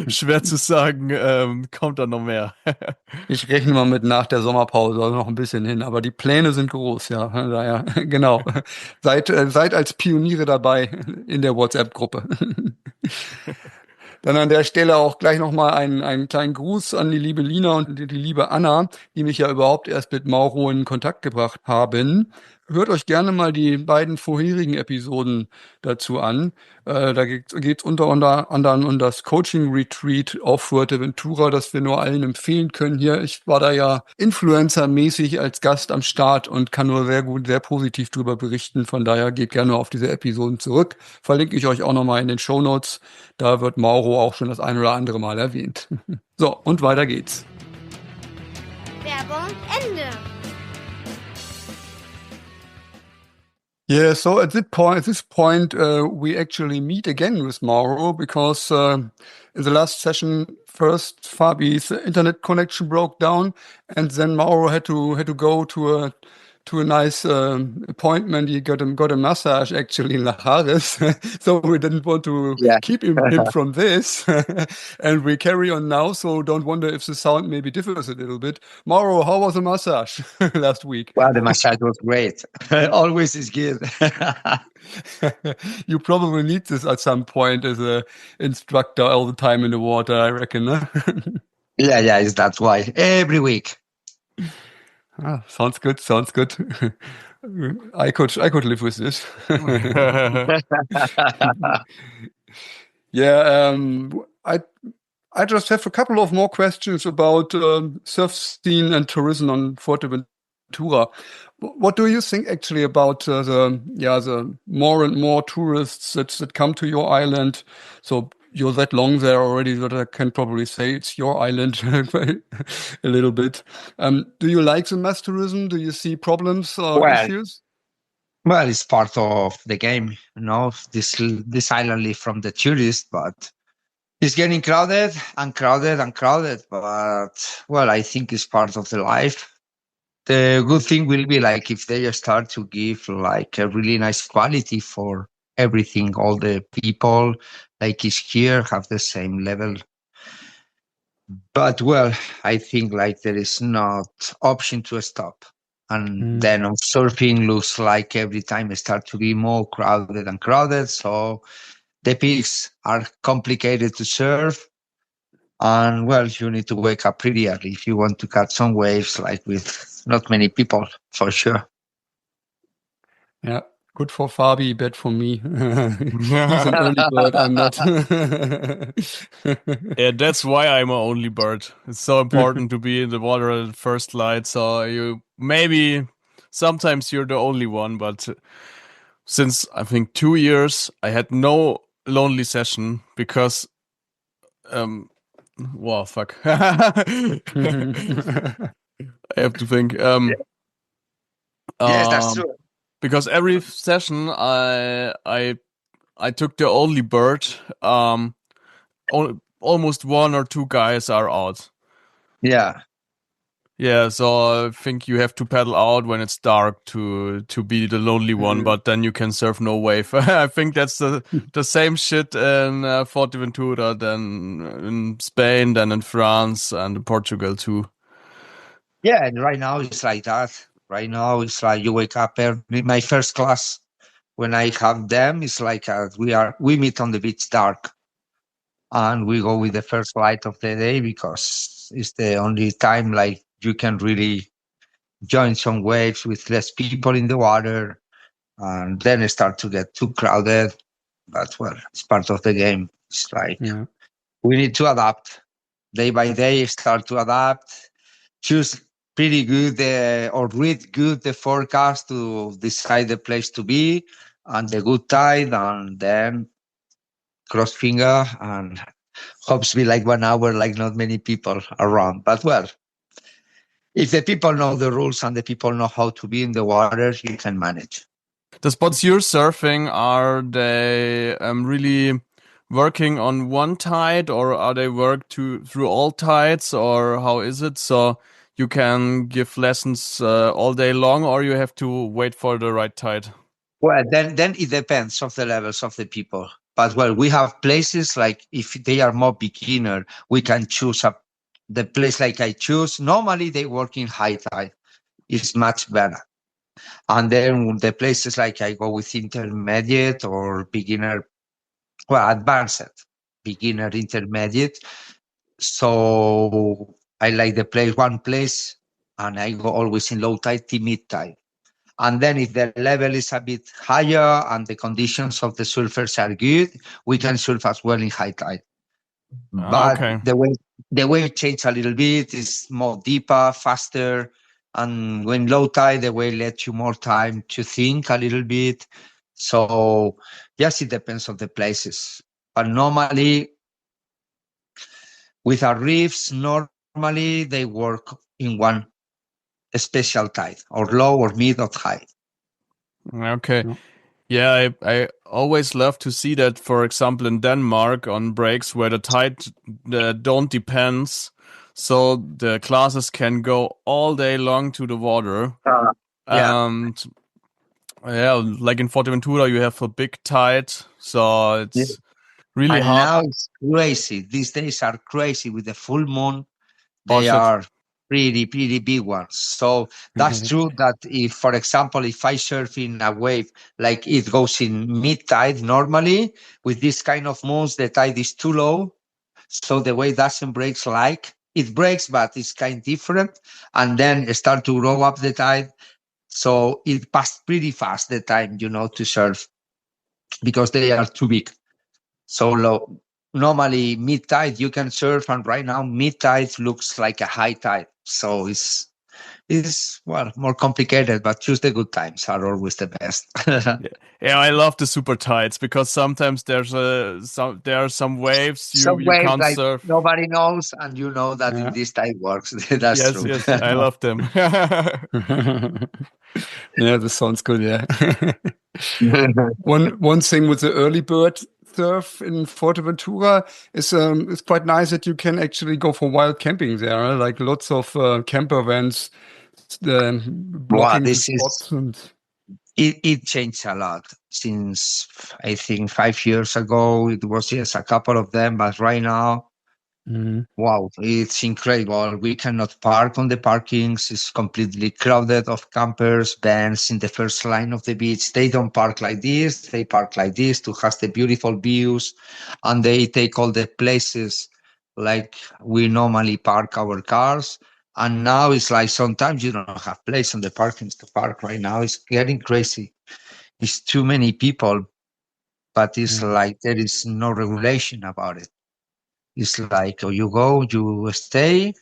schwer zu sagen, kommt da noch mehr. Ich rechne mal mit nach der Sommerpause noch ein bisschen hin, aber die Pläne sind groß, ja. Daher, genau. Seid als Pioniere dabei in der WhatsApp-Gruppe. Dann an der Stelle auch gleich nochmal einen kleinen Gruß an die liebe Lina und die liebe Anna, die mich ja überhaupt erst mit Mauro in Kontakt gebracht haben. Hört euch gerne mal die beiden vorherigen Episoden dazu an. Da geht's unter anderem um das Coaching-Retreat auf Fuerteventura, das wir nur allen empfehlen können hier. Ich war da ja Influencer-mäßig als Gast am Start und kann nur sehr positiv drüber berichten. Von daher geht gerne auf diese Episoden zurück. Verlinke ich euch auch nochmal in den Shownotes. Da wird Mauro auch schon das ein oder andere Mal erwähnt. So, und weiter geht's. Werbung Ende. Yeah, so at this point, we actually meet again with Mauro because in the last session, first Fabi's internet connection broke down, and then Mauro had to go to a nice appointment. He got a massage actually in La Jares, so we didn't want to keep him from this, and we carry on now. So don't wonder if the sound maybe differs a little bit. Mauro, how was the massage last week? Well, the massage was great. Always is good. You probably need this at some point as a instructor all the time in the water, I reckon. Huh? Yeah, that's why every week. Ah, sounds good. I could live with this. Yeah, I just have a couple of more questions about surf scene and tourism on Fuerteventura. What do you think actually about the more and more tourists that come to your island? So you're that long there already that I can probably say it's your island a little bit. Do you like the mass tourism? Do you see problems or issues? Well, it's part of the game, this island live from the tourists, but it's getting crowded and crowded and crowded. But well, I think it's part of the life. The good thing will be like if they start to give like a really nice quality for everything, all the people like is here have the same level. But well, I think like there is not option to stop. And then on surfing looks like every time it start to be more crowded and crowded. So the peaks are complicated to surf. And well, you need to wake up pretty early if you want to catch some waves like with not many people, for sure. Yeah, good for Fabi, bad for me. He's an early bird, I'm not. Yeah, that's why I'm an only bird. It's so important to be in the water at first light. So you maybe sometimes you're the only one, but since I think 2 years, I had no lonely session because well, fuck. I have to think. Yes, that's true. Because every session I took the only bird. Almost one or two guys are out. Yeah. Yeah, so I think you have to paddle out when it's dark to be the lonely one, but then you can surf no wave. I think that's the same shit in Fuerteventura than in Spain, than in France and in Portugal too. Yeah, and right now it's like that. Right now it's like you wake up early. My first class, when I have them, it's like we meet on the beach dark, and we go with the first light of the day because it's the only time like you can really join some waves with less people in the water, and then it start to get too crowded. But well, it's part of the game. It's like we need to adapt day by day. Start to adapt. Choose pretty good or read good the forecast to decide the place to be and the good tide, and then cross finger and hopes be like 1 hour, like not many people around. But well, if the people know the rules and the people know how to be in the water, you can manage. The spots you're surfing, are they really working on one tide, or are they worked through all tides, or how is it? So you can give lessons all day long, or you have to wait for the right tide? Well, then it depends of the levels of the people. But well, we have places like if they are more beginner, we can choose the place like I choose. Normally they work in high tide. It's much better. And then the places like I go with intermediate or beginner, well, advanced, beginner, intermediate. So I like one place, and I go always in low tide to mid tide. And then if the level is a bit higher and the conditions of the surfers are good, we can surf as well in high tide. But Okay. the wave change a little bit, is more deeper, faster. And when low tide, the wave lets you more time to think a little bit. So yes, it depends on the places. But normally with our reefs, normally they work in one special tide, or low or mid or high. Okay. Yeah, I always love to see that, for example, in Denmark on breaks where the tide don't depends. So the classes can go all day long to the water. Yeah. And yeah, like in Fuerteventura, you have a big tide. So it's really And hard. now it's crazy. These days are crazy with the full moon. They shit. are pretty big ones. So that's true that if, for example, if I surf in a wave, like it goes in mid tide normally, with this kind of moons, the tide is too low. So the wave doesn't break like it breaks, but it's kind of different. And then it start to grow up the tide. So it passed pretty fast the time, to surf because they are too big. So low. Normally mid tide you can surf, and right now mid tide looks like a high tide. So it's It's, well, more complicated, but choose the good times are always the best. Yeah, I love the super tides because sometimes there are some waves Some you waves can't like surf. nobody knows, and you know that Yeah. in this tide works. That's Yes, true. yes, I love them. Yeah, this sounds good. Yeah. One thing with the early bird surf in Fuerteventura is it's quite nice that you can actually go for wild camping there. Like lots of camper vans Wow, blocking the this is spots. And it changed a lot since I think 5 years ago. It was just a couple of them, but right now, wow, it's incredible. We cannot park on the parkings. It's completely crowded of campers, vans in the first line of the beach. They don't park like this. They park like this to have the beautiful views, and they take all the places like we normally park our cars. And now it's like sometimes you don't have place on the parkings to park. Right now, it's getting crazy. It's too many people, but it's like there is no regulation about it. It's like, oh, you go, you stay,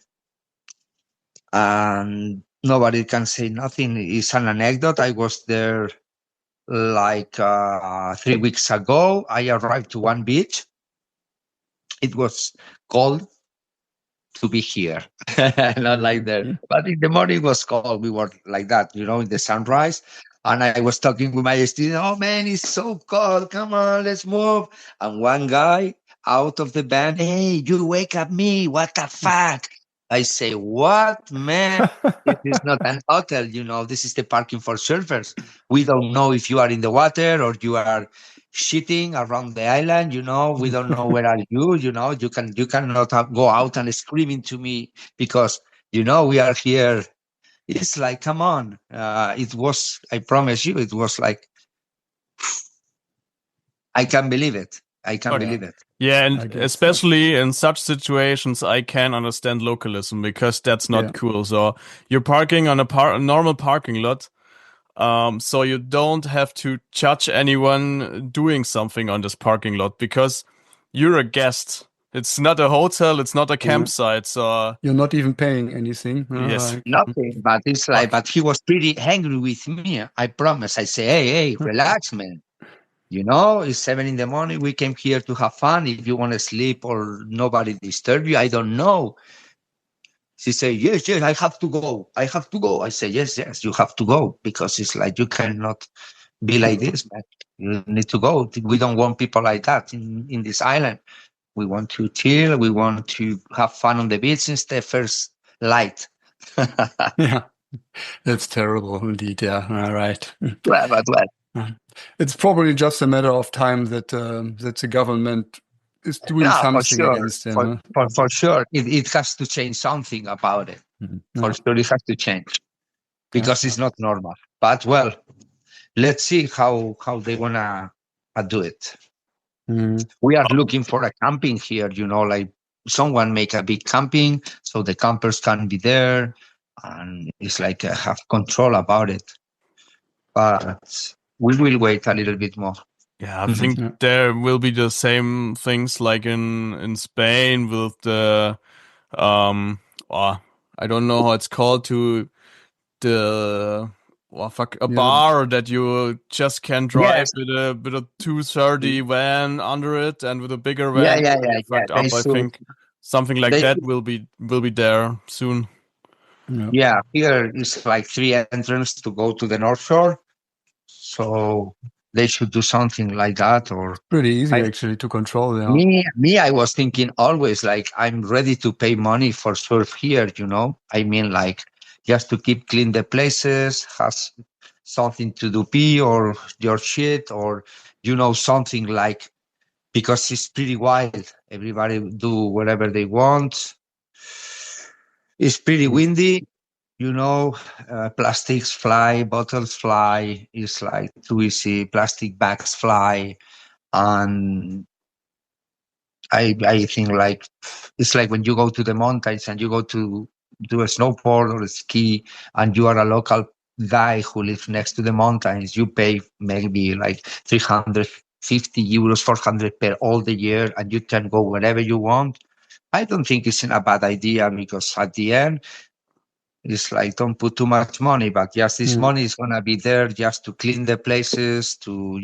and nobody can say nothing. It's an anecdote. I was there like 3 weeks ago. I arrived to one beach. It was cold to be here, not like there. But in the morning it was cold. We were like that, in the sunrise. And I was talking with my student, oh man, it's so cold. Come on, let's move. And one guy out of the van, hey, you wake up me. What the fuck? I say, what, man? This is not an hotel, this is the parking for surfers. We don't know if you are in the water or you are shitting around the island, we don't know where are you, you cannot go out and screaming to me because, we are here. It's like, come on. It was, I promise you, it was like, I can't believe it. I can't believe it. Yeah, I and guess especially in such situations, I can understand localism because that's not cool. So you're parking on a normal parking lot. So you don't have to judge anyone doing something on this parking lot because you're a guest. It's not a hotel. It's not a campsite. So you're not even paying anything. yes, Like, Nothing, but it's like, but he was pretty angry with me. I promise. I say, hey, relax, man. It's 7 a.m. We came here to have fun. If you want to sleep or nobody disturb you, I don't know. She said, yes, I have to go. I have to go. I say, yes, you have to go because it's like you cannot be like this, man. You need to go. We don't want people like that in this island. We want to chill. We want to have fun on the beach since the first light. yeah, that's terrible indeed. Yeah, all right. Well. It's probably just a matter of time that the government is doing No, for something sure. against them. For sure. It has to change something about it. For sure, it has to change because it's not normal. But, well, let's see how they want to do it. We are looking for a camping here, like someone make a big camping so the campers can be there. And it's like have control about it. But we will wait a little bit more. yeah, I think there will be the same things like in Spain with the I don't know how it's called to the bar that you just can drive with a 230 van under it and with a bigger van. Yeah. Fucked up. I think something like that will be there soon. Yeah, here is like 3 entrances to go to the North Shore. So they should do something like that. Or pretty easy actually to control. Yeah. Me, I was thinking always like I'm ready to pay money for surf here. I mean, like just to keep clean the places, has something to do pee or your shit or something like, because it's pretty wild. Everybody do whatever they want. It's pretty windy. Plastics fly, bottles fly. It's like too easy. Plastic bags fly. And I think like, it's like when you go to the mountains and you go to do a snowboard or a ski and you are a local guy who lives next to the mountains, you pay maybe like 350 euros, 400 per all the year, and you can go wherever you want. I don't think it's a bad idea because at the end, It's like, don't put too much money, but just this money is going to be there just to clean the places, to,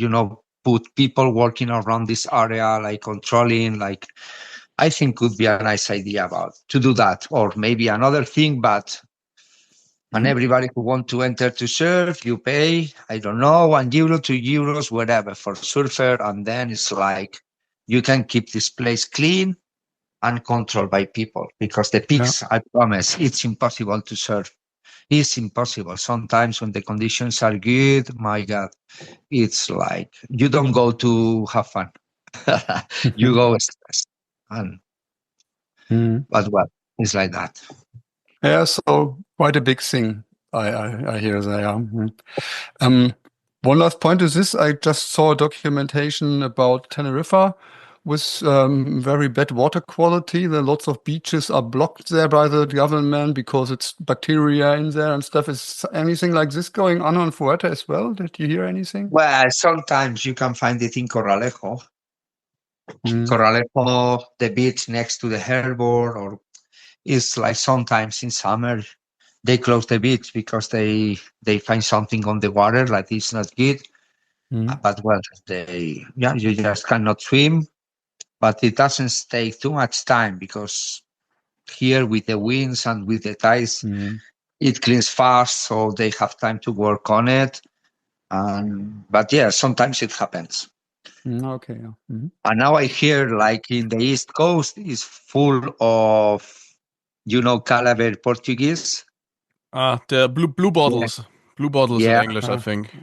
put people working around this area, like controlling, like, I think could be a nice idea to do that. Or maybe another thing, but and everybody who want to enter to surf, you pay, I don't know, €1, €2, whatever for surfer. And then it's like, you can keep this place clean and controlled by people, because the peaks, I promise, it's impossible to surf. It's impossible. Sometimes when the conditions are good, my God, it's like, you don't go to have fun. You go stressed. But well, it's like that. Yeah, so quite a big thing. I hear there. One last point is this: I just saw a documentation about Tenerife with very bad water quality. There lots of beaches are blocked there by the government because it's bacteria in there and stuff. Is anything like this going on Fuerte as well? Did you hear anything? Well, sometimes you can find it in Corralejo. Corralejo, the beach next to the harbor, or it's like sometimes in summer they close the beach because they find something on the water that is not good. But well, you just cannot swim. But it doesn't take too much time, because here with the winds and with the tides, it cleans fast, so they have time to work on it. But yeah, sometimes it happens. Okay. And now I hear, like in the East Coast, is full of, Calabar Portuguese. The blue bottles. Yeah. Blue bottles in English, I think.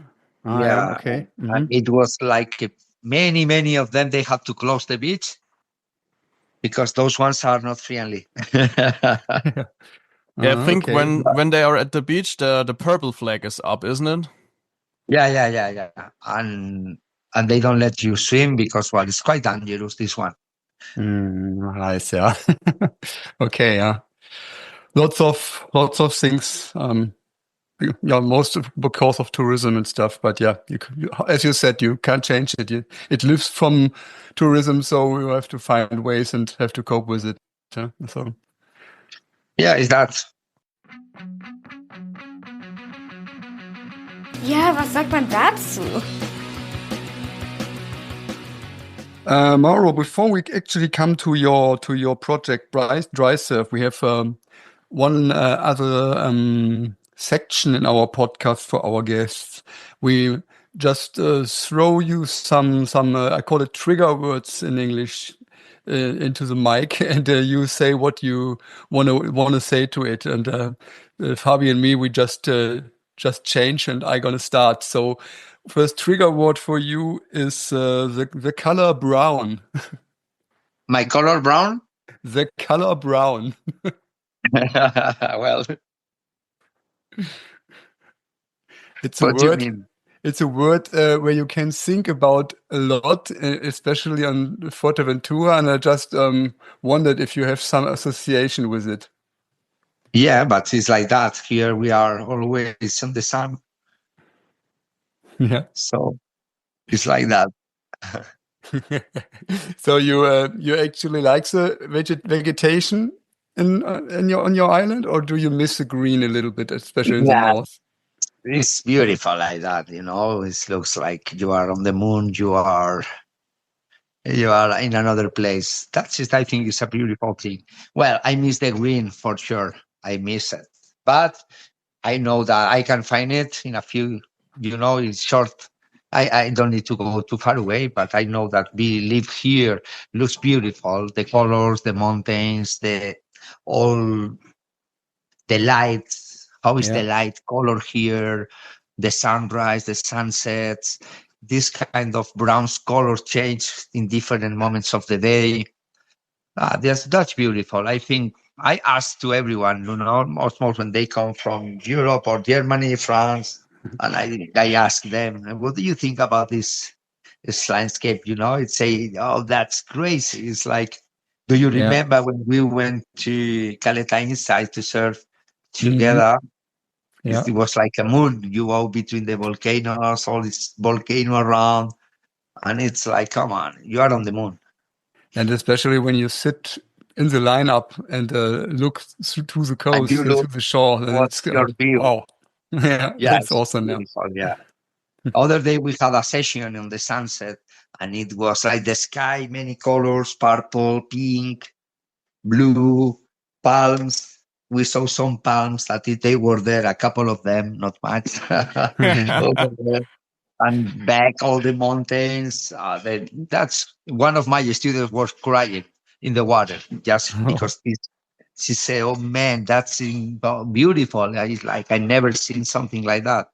Yeah. Okay. And it was like many of them, they had to close the beach because those ones are not friendly. Yeah, I think when they are at the beach, the purple flag is up, isn't it? Yeah. And they don't let you swim because, well, it's quite dangerous, this one. Nice, yeah. Okay, yeah. Lots of things. Most because of tourism and stuff. But yeah, as you said, you can't change it. It lives from tourism, so you have to find ways and have to cope with it. So yeah, is that. Ja, was sagt man dazu? Mauro, before we actually come to your project Drysurf, we have one other section in our podcast for our guests. We just throw you some I call it trigger words in English into the mic, and you say what you want to say to it. And Fabi and me, we just change, and I'm gonna start. So first trigger word for you is the color brown. My color brown? The color brown. Well, it's a what word. do you mean? It's a word where you can think about a lot, especially on Fuerteventura, and I just wondered if you have some association with it. Yeah, but it's like that. Here we are always in the sun. Yeah. So it's like that. So you actually like the vegetation on your island, or do you miss the green a little bit, especially in the north? It's beautiful like that, It looks like you are on the moon. You are in another place. That's just, I think, it's a beautiful thing. Well, I miss the green for sure. I miss it, but I know that I can find it in a few. It's short. I don't need to go too far away, but I know that we live here. Looks beautiful. The colors, the mountains, all the lights. How is the light color here? The sunrise, the sunsets, this kind of brown color change in different moments of the day. That's beautiful. I think I ask to everyone, most when they come from Europe or Germany, France, and I ask them, what do you think about this landscape? It's say, oh, that's crazy. It's like, do you remember when we went to Caleta inside to surf together? It was like a moon. You go between the volcanoes, all this volcano around, and it's like, come on, you are on the moon. And especially when you sit in the lineup and look to the coast, you to look the shore, and what's it's your view. wow. Yeah, Yeah, that's it's awesome. Yeah. beautiful. Yeah. Other day we had a session on the sunset, and it was like the sky, many colors, purple, pink, blue, palms. We saw some palms that they were there, a couple of them, not much. Over there. And back all the mountains. That's one of my students was crying in the water just because she said, "Oh man, that's beautiful." It's like I never seen something like that.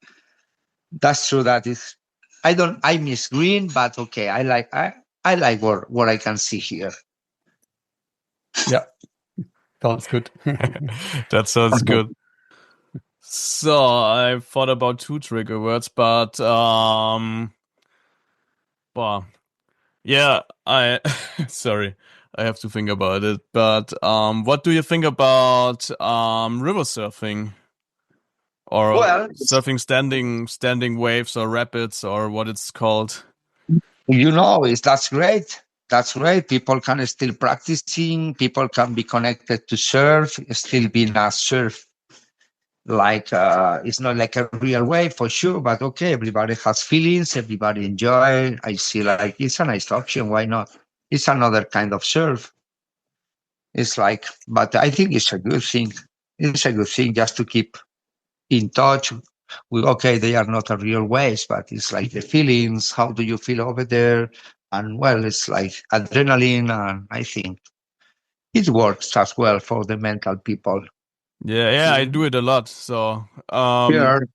That's true. That is, I miss green, but okay, I like what I can see here. Yeah, sounds good. That sounds good. So I thought about 2 trigger words, but well, yeah, I sorry, I have to think about it. But what do you think about river surfing or Well, surfing standing waves or rapids or what it's called? that's great. That's great. People can still practicing. People can be connected to surf, still being a surf. Like it's not like a real wave for sure, but okay, everybody has feelings, everybody enjoy. I see like it's a nice option. Why not? It's another kind of surf. It's like, but I think it's a good thing. It's a good thing just to keep in touch. Okay, they are not a real waves, but it's like the feelings. How do you feel over there? And well, it's like adrenaline, and I think it works as well for the mental people. Yeah, I do it a lot. So Here,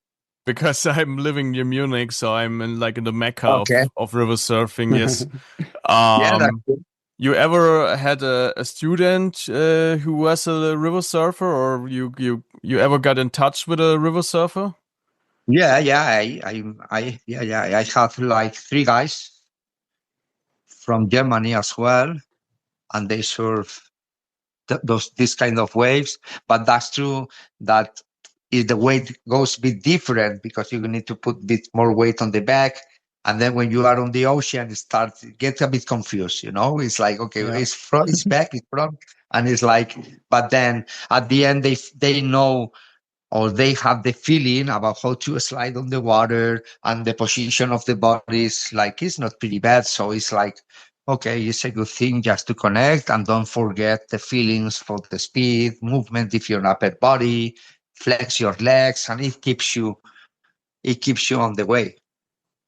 because I'm living near Munich, so I'm in the mecca okay, of river surfing. Yes. yeah, that's Um, good. you ever had a student who was a river surfer, or you ever got in touch with a river surfer? Yeah, I have like 3 guys from Germany as well, and they surf this kind of waves. But that's true that if the weight goes a bit different because you need to put a bit more weight on the back. And then when you are on the ocean, it gets a bit confused, It's like, okay, Yeah. it's front, it's back, it's front. And it's like, but then at the end, they know or they have the feeling about how to slide on the water and the position of the body is like, it's not pretty bad. So it's like, okay, it's a good thing just to connect and don't forget the feelings for the speed, movement if you're an upper body, flex your legs, and it keeps you on the way.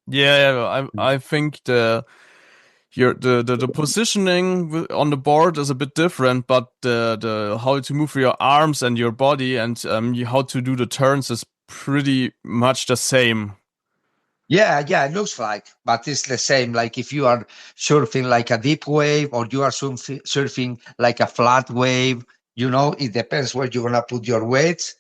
Yeah, I think the positioning on the board is a bit different, but the how to move your arms and your body and how to do the turns is pretty much the same. Yeah, it looks like, but it's the same. Like if you are surfing like a deep wave or you are surfing like a flat wave, it depends where you're going to put your weights.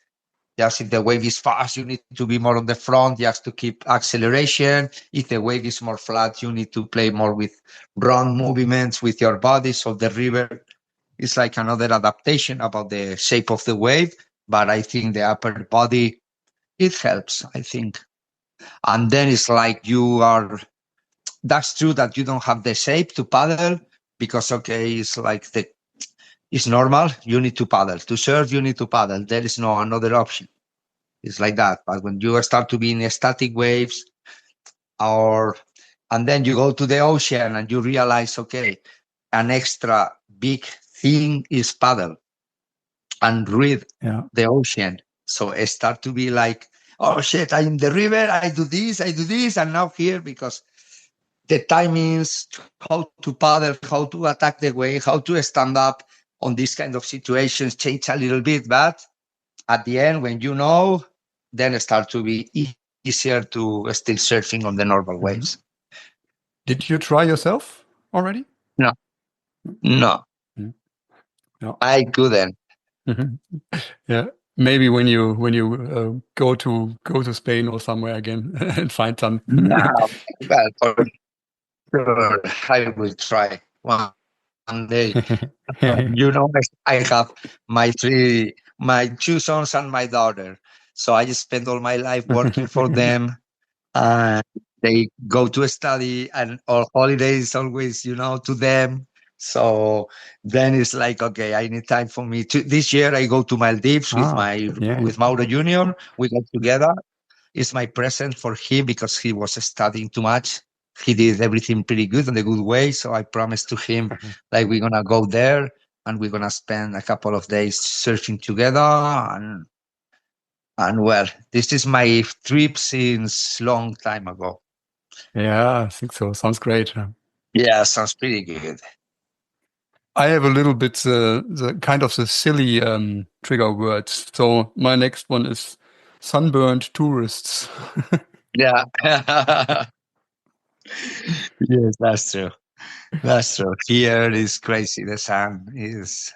Just if the wave is fast, you need to be more on the front just to keep acceleration. If the wave is more flat, you need to play more with round movements with your body. So the river is like another adaptation about the shape of the wave. But I think the upper body, it helps, I think. And then it's like that's true that you don't have the shape to paddle because, okay, it's like it's normal. You need to paddle. To surf, you need to paddle. There is no another option. It's like that. But when you start to be in static waves and then you go to the ocean and you realize, okay, an extra big thing is paddle and read the ocean. So it start to be like, oh shit, I'm in the river, I do this, and now here because the timings, how to paddle, how to attack the wave, how to stand up on these kind of situations change a little bit. But at the end, when then it starts to be easier to still surfing on the normal waves. Did you try yourself already? No. No. I couldn't. Yeah, maybe when you go to Spain or somewhere again and find some. No, well, for sure, I will try one day. I have my 2 sons and my daughter. So I just spend all my life working for them. They go to study and our holidays always, to them. So then it's like, okay, I need time for me to. This year I go to Maldives with Mauro Junior. We go together. It's my present for him because he was studying too much. He did everything pretty good in a good way. So I promised to him, like, we're gonna go there and we're gonna spend a couple of days surfing together. And well, this is my trip since long time ago. Yeah, I think so. Sounds great. Yeah, sounds pretty good. I have a little bit the kind of the silly trigger words. So my next one is sunburned tourists. Yeah. Yes, that's true. That's true. Here is crazy. The sun is,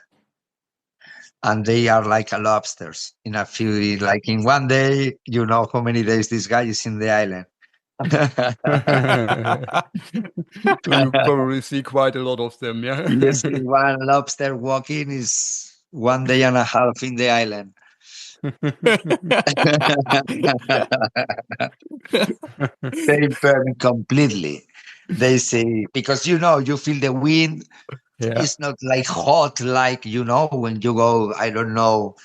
and they are like a lobsters. In a few, like in one day, you know how many days this guy is in the island. So you probably see quite a lot of them, yeah? You see one lobster walking is 1 day and a half in the island. They burn completely. They say, because you feel the wind. Yeah. It's not like hot, like, when you go, I don't know,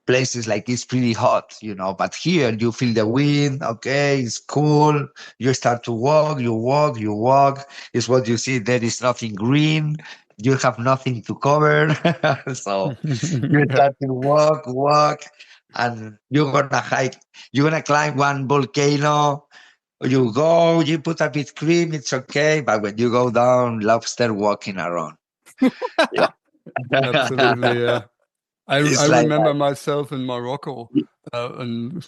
places like it's pretty hot, but here you feel the wind. Okay, it's cool. You start to walk, you walk, you walk. It's what you see. There is nothing green. You have nothing to cover. So you start to walk, and you're gonna hike. You're gonna climb one volcano. You go, you put a bit cream, it's okay. But when you go down, lobster walking around. Yeah. Absolutely, yeah. I like remember myself in Morocco and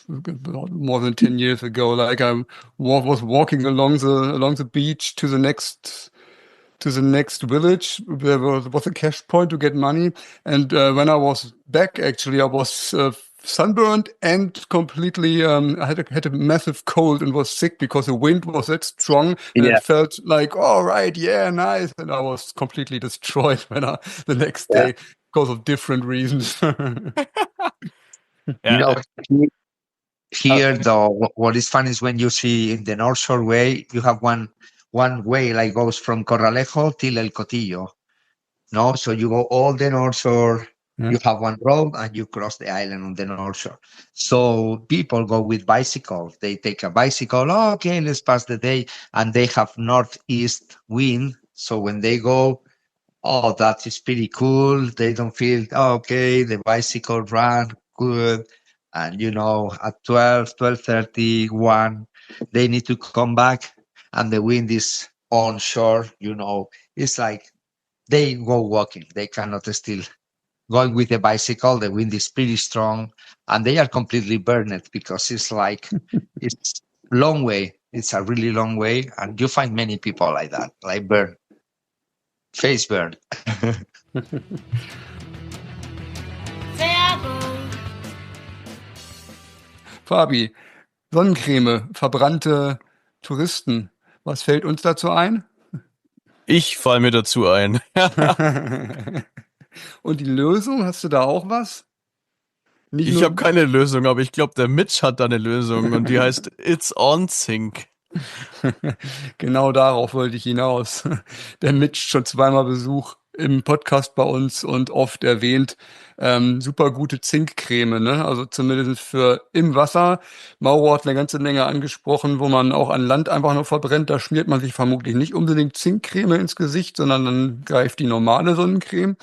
more than 10 years ago. Like I was walking along the beach to the next village. There was a cash point to get money, and when I was back, actually, I was sunburned and completely. I had a massive cold and was sick because the wind was that strong, and Yeah. it felt like, all right, yeah, nice, and I was completely destroyed the next Yeah. day because of different reasons. You know, here though, what is fun is when you see in the North Shore Way, you have one way like goes from Corralejo till El Cotillo. No, so you go all the North Shore. Yeah. You have one road and you cross the island on the North Shore. So people go with bicycles. They take a bicycle. Oh, okay, let's pass the day, and they have northeast wind. So when they go, oh, that is pretty cool. They don't feel, oh, okay, the bicycle ran good. And, at 12:30, 1, they need to come back and the wind is onshore, it's like they go walking. They cannot still going with the bicycle. The wind is pretty strong and they are completely burned because it's like, it's long way. It's a really long way. And you find many people like that, like face burn. Fabi, Sonnencreme, verbrannte Touristen. Was fällt uns dazu ein? Ich fall mir dazu ein. Und die Lösung, hast du da auch was? Ich habe keine Lösung, aber ich glaube, der Mitch hat da eine Lösung und die heißt It's on Sync. Genau darauf wollte ich hinaus. Der Mitch schon zweimal Besuch im Podcast bei uns und oft erwähnt, super gute Zinkcreme, ne? Also zumindest für im Wasser. Mauro hat eine ganze Menge angesprochen, wo man auch an Land einfach nur verbrennt. Da schmiert man sich vermutlich nicht unbedingt Zinkcreme ins Gesicht, sondern dann greift die normale Sonnencreme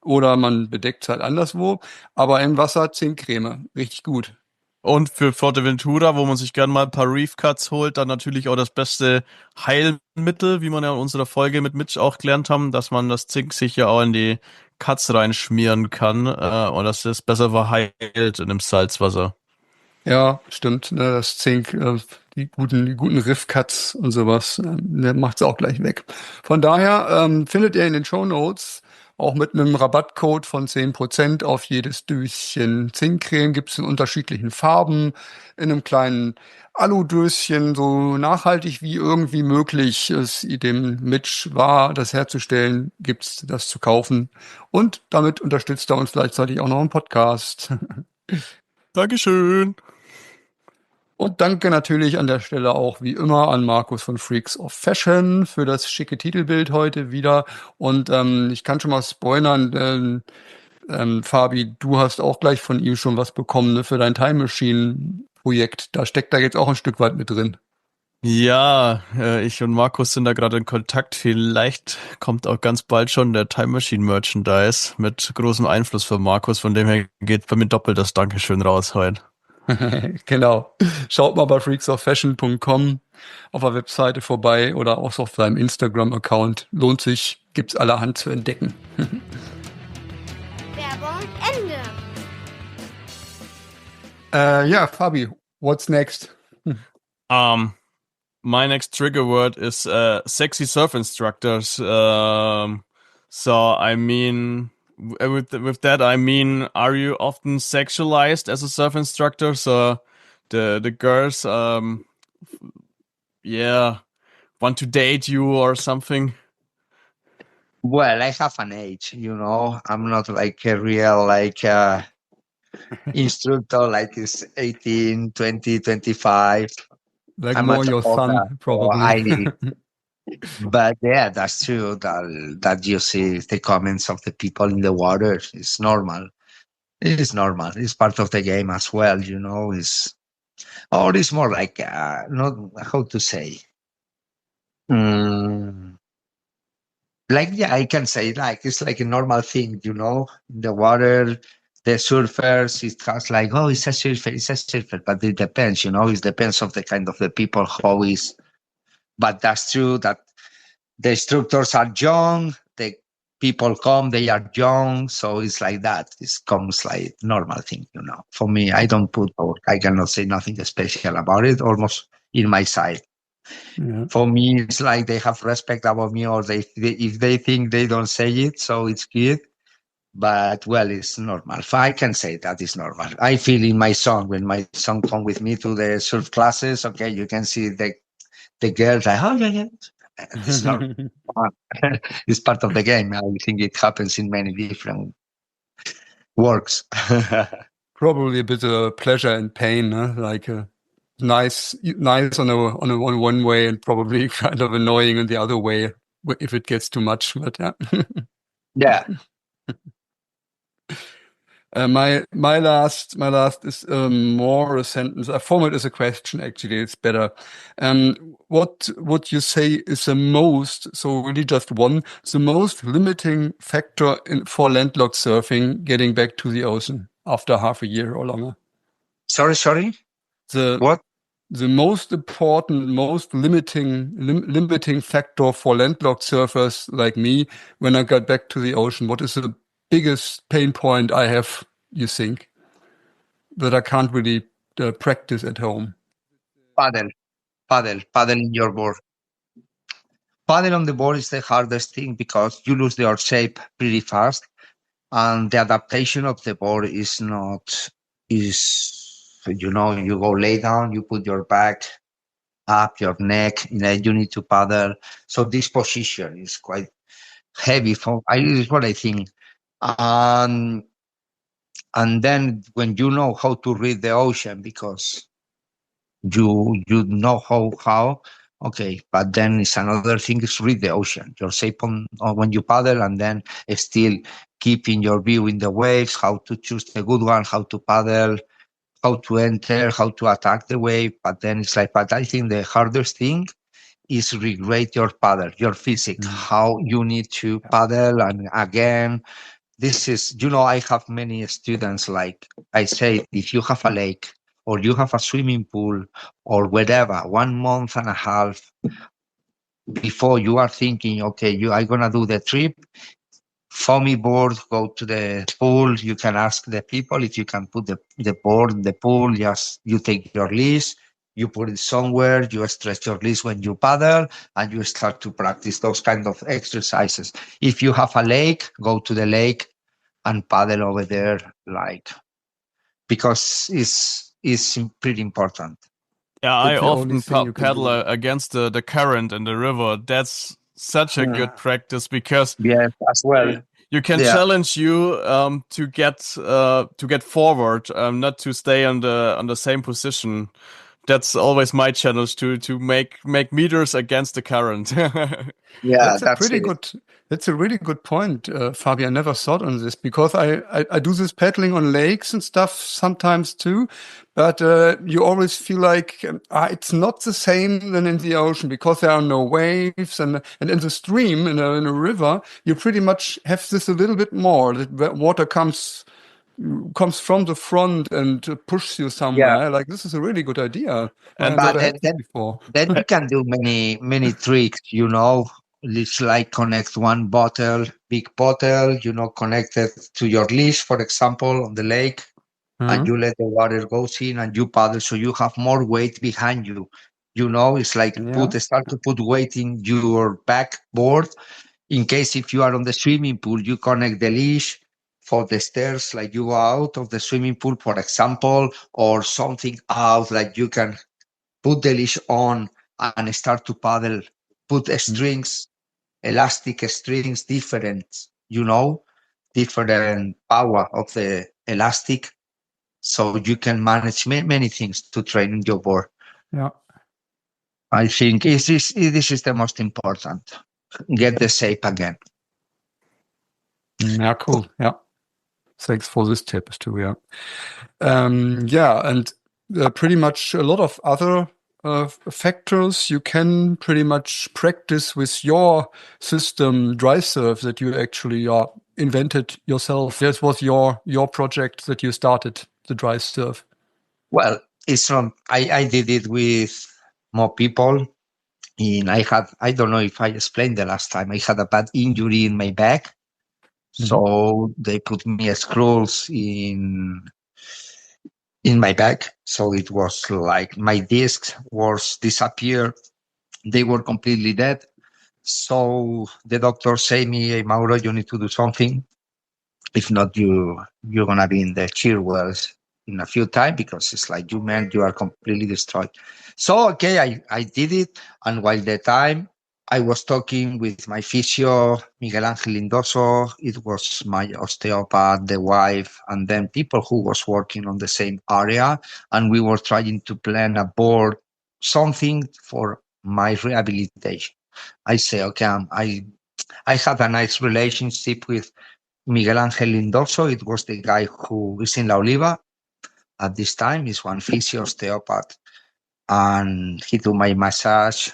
oder man bedeckt es halt anderswo. Aber im Wasser Zinkcreme, richtig gut. Und für Fuerteventura, wo man sich gerne mal ein paar Reef Cuts holt, dann natürlich auch das beste Heilmittel, wie man ja in unserer Folge mit Mitch auch gelernt haben, dass man das Zink sich ja auch in die Cuts reinschmieren kann und dass das besser verheilt in dem Salzwasser. Ja, stimmt. Ne, das Zink, die guten Riff-Cuts und sowas, macht es auch gleich weg. Von daher findet ihr in den Shownotes auch mit einem Rabattcode von 10% auf jedes Döschen Zinkcreme. Gibt es in unterschiedlichen Farben, in einem kleinen Aludöschen, so nachhaltig wie irgendwie möglich es dem Mitch war, das herzustellen, gibt's das zu kaufen. Und damit unterstützt er uns gleichzeitig auch noch im Podcast. Dankeschön. Und danke natürlich an der Stelle auch wie immer an Markus von Freaks of Fashion für das schicke Titelbild heute wieder. Und ich kann schon mal spoilern, Fabi, du hast auch gleich von ihm schon was bekommen, ne, für dein Time Machine Projekt. Da steckt da jetzt auch ein Stück weit mit drin. Ja, ich und Markus sind da gerade in Kontakt. Vielleicht kommt auch ganz bald schon der Time Machine Merchandise mit großem Einfluss für Markus. Von dem her geht bei mir doppelt das Dankeschön raus heute. Genau. Schaut mal bei freaksoffashion.com auf der Webseite vorbei oder auch auf seinem Instagram-Account. Lohnt sich, gibt's allerhand zu entdecken. Werbung Ende. Ja, Fabi, what's next? My next trigger word is sexy surf instructors. So I mean, with that I mean, are you often sexualized as a surf instructor? So the girls, want to date you or something? Well, I have an age, I'm not like a real instructor like it's 18, 20, 25. Like I'm more much your older, son, probably. But yeah, that's true that you see the comments of the people in the water. It's normal. It is normal. It's part of the game as well, it's more like, not how to say. Like, yeah, I can say like, it's like a normal thing, in the water, the surfers, it has like, oh, it's a surfer, but it depends, it depends of the kind of the people, how is, but that's true that the instructors are young, the people come, they are young, so it's like that. It comes like normal thing, For me, I don't I cannot say nothing special about it, almost in my side. Yeah. For me, it's like they have respect about me, or if they think they don't say it, so it's good. But well, it's normal. I can say that is normal. I feel in my son, when my son come with me to the surf classes, okay, you can see the girls like, oh yeah. It's not fun. It's part of the game. I think it happens in many different works. Probably a bit of pleasure and pain, huh? Like nice on a one way, and probably kind of annoying in the other way if it gets too much. But yeah. Yeah. My last is more a sentence. I form it as a question. Actually, it's better. What would you say is the most? So really, just one. The most limiting factor for landlocked surfing getting back to the ocean after half a year or longer. Sorry. What? The most important, most limiting factor for landlocked surfers like me when I got back to the ocean? What is the biggest pain point I have, you think, that I can't really practice at home? Paddle in your board. Paddle on the board is the hardest thing because you lose your shape pretty fast, and the adaptation of the board is you go lay down, you put your back up, your neck, you need to paddle. So this position is quite heavy is what I think. And then when you know how to read the ocean, because you know how okay, but then it's another thing is read the ocean, your shape on when you paddle, and then still keeping your view in the waves, how to choose the good one, how to paddle, how to enter, how to attack the wave. But then it's like, but I think the hardest thing is regulate your paddle, your physics, how you need to paddle. And again, this is, I have many students, like I say, if you have a lake or you have a swimming pool or whatever, 1 month and a half before you are thinking, okay, I'm going to do the trip, foamy board, go to the pool. You can ask the people if you can put the board in the pool. Just you take your leash, you put it somewhere, you stretch your leash when you paddle, and you start to practice those kind of exercises. If you have a lake, go to the lake and paddle over there, because it's pretty important. Yeah, I often paddle against the current in the river. That's such a good practice because as well. You can challenge you to get forward, not to stay on the same position. that's always my challenge to make meters against the current. Yeah, That's a pretty good. That's a really good point, Fabi. I never thought on this because I do this paddling on lakes and stuff sometimes too, but you always feel like it's not the same than in the ocean because there are no waves and in the stream in a river you pretty much have this a little bit more. The water comes from the front and pushes you somewhere. Like this is a really good idea. I never had this before. Then you can do many tricks, It's like connect one big bottle, connected to your leash, for example, on the lake, and you let the water go in and you paddle, so you have more weight behind you. It's like start to put weight in your backboard. In case if you are on the swimming pool, you connect the leash for the stairs, like you go out of the swimming pool, for example, or something out, like you can put the leash on and start to paddle, put strings, elastic strings, different power of the elastic. So you can manage many things to train in your board. Yeah. I think this is the most important. Get the shape again. Yeah, cool. Yeah. Thanks for this tip too. Yeah. And pretty much a lot of other factors you can pretty much practice with your system, Drysurf, that you actually invented yourself. This was your project that you started, the Drysurf. Well, it's not. I did it with more people. I don't know if I explained the last time, I had a bad injury in my back. So they put me screws in my back. So it was like my discs was disappeared. They were completely dead. So the doctor said me, "Hey, Mauro, you need to do something. If not, you're going to be in the chair wells in a few times because it's like you are completely destroyed." So, okay, I did it. And while the time I was talking with my physio, Miguel Angel Lindoso, it was my osteopath, the wife, and then people who was working on the same area. And we were trying to plan a board, something for my rehabilitation. I say, okay, I had a nice relationship with Miguel Angel Lindoso. It was the guy who is in La Oliva at this time. He's one physio osteopath. And he do my massage.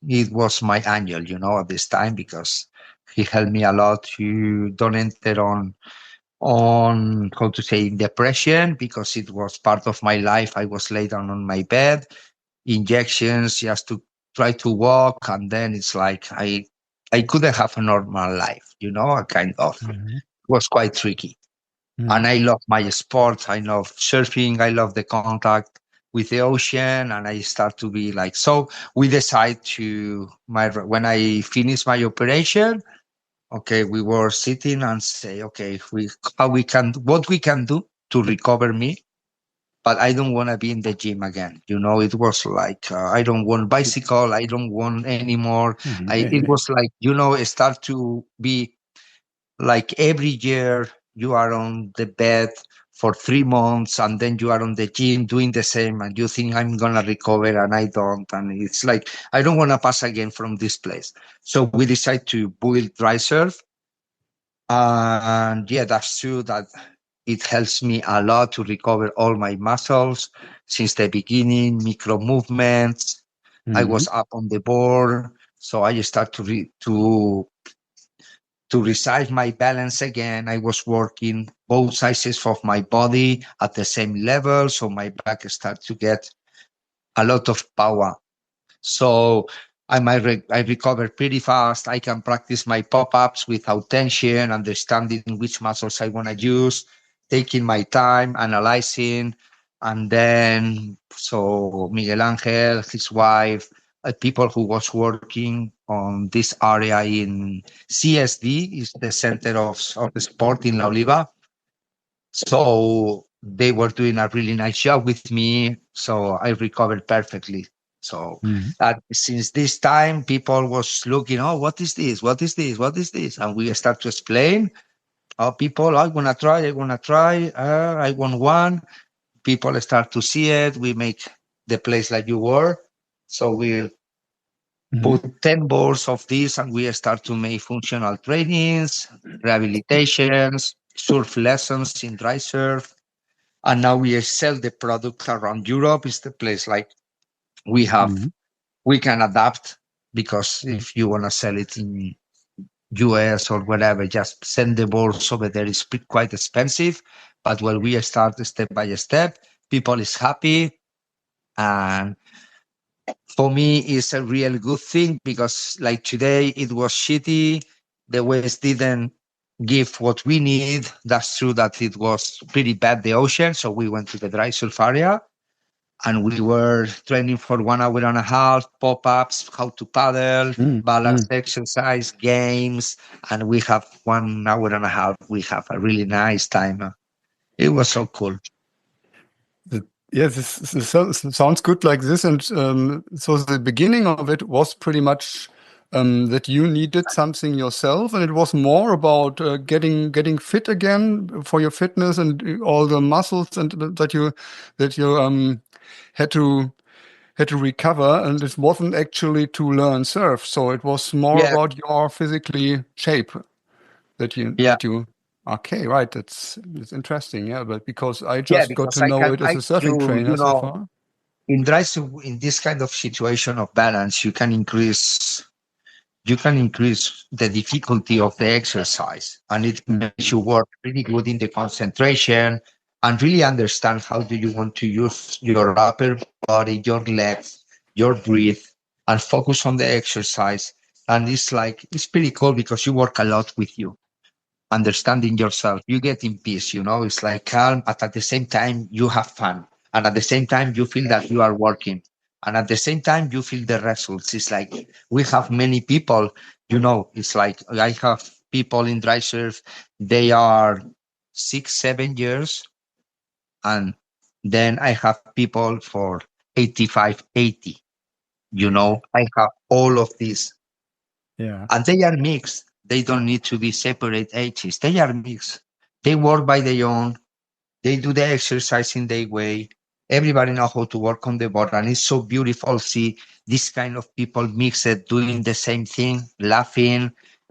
It was my angel, at this time, because he helped me a lot to don't enter on how to say depression, because it was part of my life. I was laid down on my bed, injections just to try to walk, and then it's like I couldn't have a normal life, a kind of. It was quite tricky. And I love my sport. I love surfing. I love the contact with the ocean, and I start to be like, so we decide when I finished my operation, okay, we were sitting and say, okay, what we can do to recover me, but I don't want to be in the gym again. It was like, I don't want bicycle. I don't want anymore. It was like, it start to be like every year you are on the bed for 3 months, and then you are on the gym doing the same, and you think I'm going to recover, and I don't. And it's like, I don't want to pass again from this place. So we decide to build Drysurf. And yeah, that's true that it helps me a lot to recover all my muscles since the beginning, micro movements. I was up on the board. So I start to receive my balance again. I was working both sizes of my body at the same level, so my back started to get a lot of power. So I recovered pretty fast. I can practice my pop-ups without tension, understanding which muscles I want to use, taking my time, analyzing. And then, so Miguel Angel, his wife, people who was working on this area in CSD, is the Center of the Sport in La Oliva. So they were doing a really nice job with me. So I recovered perfectly. So since this time, people was looking, oh, what is this? What is this? What is this? And we start to explain, people, I want to try, I want one. People start to see it. We make the place like you were. So we put 10 boards of this, and we start to make functional trainings, rehabilitations, surf lessons in Drysurf. And now we sell the product around Europe. It's the place like we have, we can adapt, because if you want to sell it in US or whatever, just send the boards over there. It's quite expensive, but when we start step by step, people is happy. And for me, it's a real good thing, because like today it was shitty. The waves didn't give what we need. That's true that it was pretty bad, the ocean. So we went to the dry surf area, and we were training for 1 hour and a half, pop-ups, how to paddle, balance exercise, games. And we have 1 hour and a half. We have a really nice time. It was so cool. Yes, this sounds good like this. And so the beginning of it was pretty much that you needed something yourself, and it was more about getting fit again for your fitness and all the muscles and that you had to recover. And it wasn't actually to learn surf, so it was more about your physically shape that you. Okay, right. It's interesting, but because I just got to know it as a surfing trainer so far. In this kind of situation of balance, you can increase the difficulty of the exercise, and it makes you work really good in the concentration and really understand how do you want to use your upper body, your legs, your breath, and focus on the exercise. And it's pretty cool, because you work a lot with you. Understanding yourself, you get in peace, it's like calm, but at the same time you have fun, and at the same time you feel that you are working, and at the same time you feel the results. It's like we have many people, it's like I have people in Drysurf, they are 6-7 years, and then I have people for 85-80. I have all of these, and they are mixed. They don't need to be separate ages. They are mixed. They work by their own. They do the exercise in their way. Everybody knows how to work on the board. And it's so beautiful to see this kind of people mixed, doing the same thing, laughing,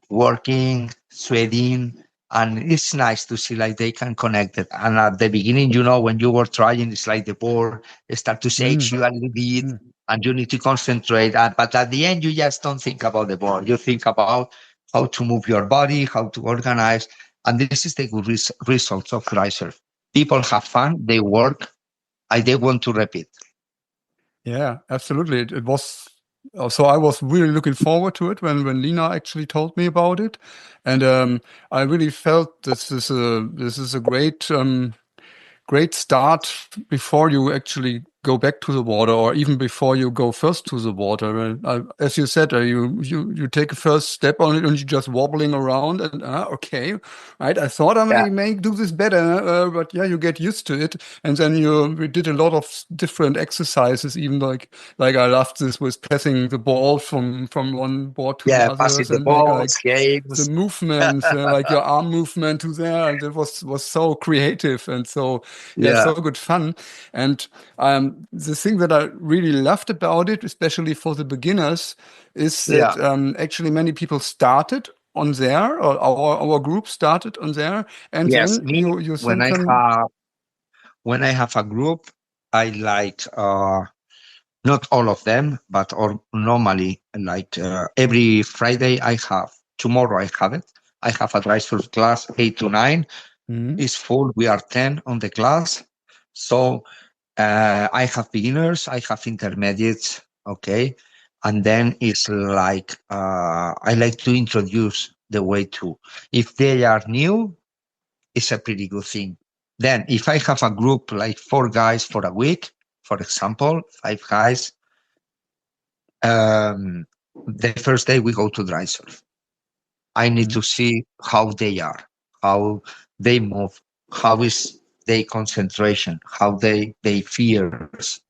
working, sweating. And it's nice to see like they can connect it. And at the beginning, when you were trying, it's like the board start to shake you a little bit, and you need to concentrate. But at the end, you just don't think about the board. You think about how to move your body, how to organize. And this is the good results of Drysurf. People have fun, they work, and they want to repeat. Yeah, absolutely. It was, so I was really looking forward to it when Lina actually told me about it. And I really felt this is a great start before you actually go back to the water, or even before you go first to the water. As you said, you take a first step on it and you're just wobbling around, and okay, right? I thought I may do this better, but you get used to it, and then we did a lot of different exercises, even like I loved this with passing the ball from one board to the other, passing the balls, the movements, like your arm movement to there, and it was so creative and so so good fun. And the thing that I really loved about it, especially for the beginners, is that actually many people started on there, or our group started on there, and then you sent them. When I have a group, I like not all of them, but normally like every Friday tomorrow I have it. I have a Drysurf class 8 to 9. It's full. We are 10 on the class. So I have beginners, I have intermediates, okay? And then it's like, I like to introduce the way to. If they are new, it's a pretty good thing. Then if I have a group like 4 guys for a week, for example, 5 guys, the first day we go to Drysurf. I need to see how they are, how they move, how is their concentration, how they fears.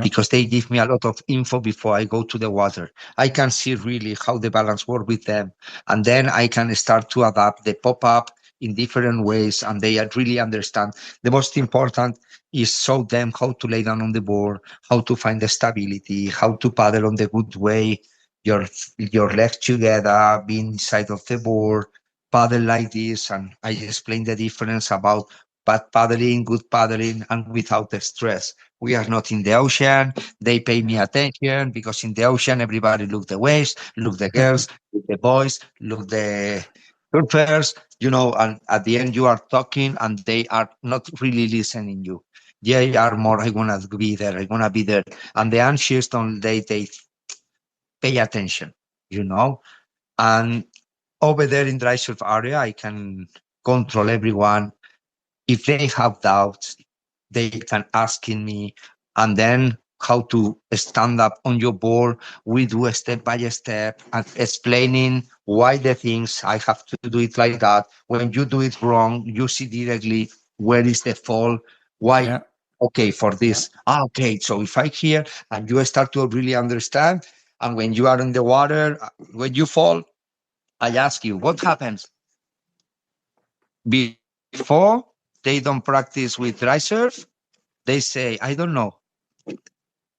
Because they give me a lot of info before I go to the water. I can see really how the balance work with them. And then I can start to adapt the pop-up in different ways, and they really understand. The most important is show them how to lay down on the board, how to find the stability, how to paddle on the good way, your legs together, being inside of the board, paddle like this. And I explain the difference about bad paddling, good paddling, and without the stress. We are not in the ocean. They pay me attention because in the ocean, everybody look the waves, look the girls, look the boys, look the surfers, and at the end you are talking and they are not really listening you. They are more, I want to be there, I want to be there. And the anxious, they pay attention, And over there in Drysurf area, I can control everyone. If they have doubts, they can ask me, and then how to stand up on your board. We do a step by step and explaining why the things I have to do it like that. When you do it wrong, you see directly where is the fault, why. Yeah. Okay, for this. Okay, so if I hear and you start to really understand, and when you are in the water, when you fall, I ask you, what happens? Before they don't practice with Drysurf, they say, I don't know.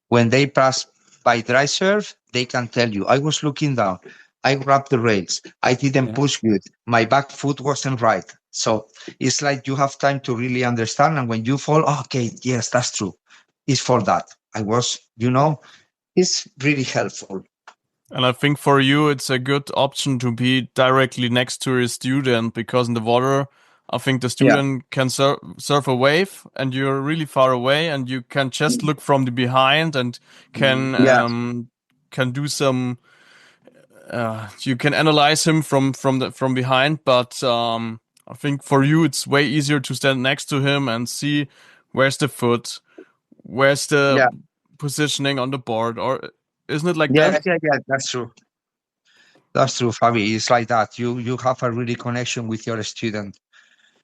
When they pass by Drysurf, they can tell you, I was looking down. I grabbed the rails. I didn't push good. My back foot wasn't right. So it's like you have time to really understand. And when you fall, okay, yes, that's true. It's for that. I was, it's really helpful. And I think for you, it's a good option to be directly next to your student, because in the water, I think the student can surf a wave and you're really far away and you can just look from the behind and can do some, you can analyze him from behind. But I think for you, it's way easier to stand next to him and see where's the foot, where's the positioning on the board, or isn't it like that? Yeah, that's true. That's true, Fabi. It's like that. You have a really connection with your student.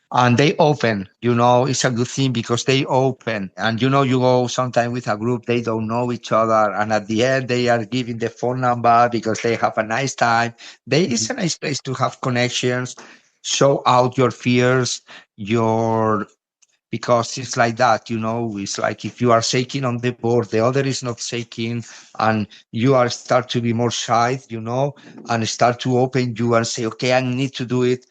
And they open, it's a good thing because they open. And, you go sometime with a group, they don't know each other. And at the end, they are giving the phone number because they have a nice time. It's a nice place to have connections, show out your fears, because it's like that, it's like if you are shaking on the board, the other is not shaking, and you are start to be more shy, and start to open you and say, okay, I need to do it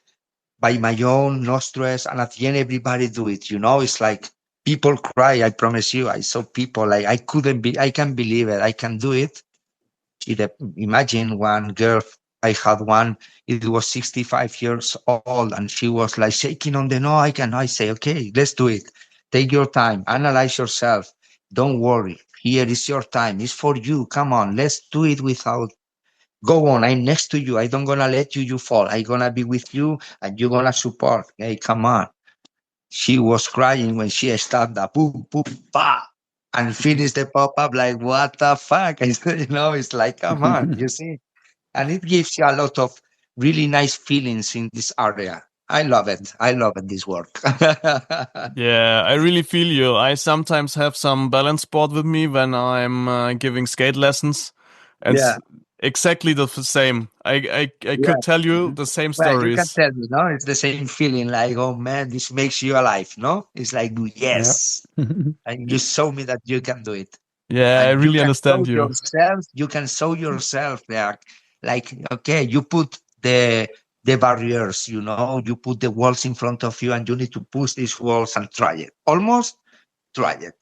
by my own, no stress. And at the end, everybody do it, it's like people cry. I promise you, I saw people like, I can't believe it. I can do it. Imagine one girl, I had one, it was 65 years old, and she was like shaking on the no, I can. I say, okay, let's do it. Take your time, analyze yourself. Don't worry. Here is your time. It's for you. Come on, let's do it without. Go on. I'm next to you. I don't gonna let you fall. I'm gonna be with you, and you're gonna support. Hey, come on. She was crying when she started the boom, boom, bah, and finished the pop-up like, what the fuck? It's like, come on, you see? And it gives you a lot of really nice feelings in this area. I love it. I love it, this work. Yeah, I really feel you. I sometimes have some balance board with me when I'm giving skate lessons. And it's exactly the same. I could tell you the same stories. You can tell me, no? It's the same feeling like, oh man, this makes you alive, no? It's like, yes. And you show me that you can do it. Yeah, and I really understand you. You can show yourself there. Like, okay, you put the barriers, you put the walls in front of you, and you need to push these walls and try it. Almost try it.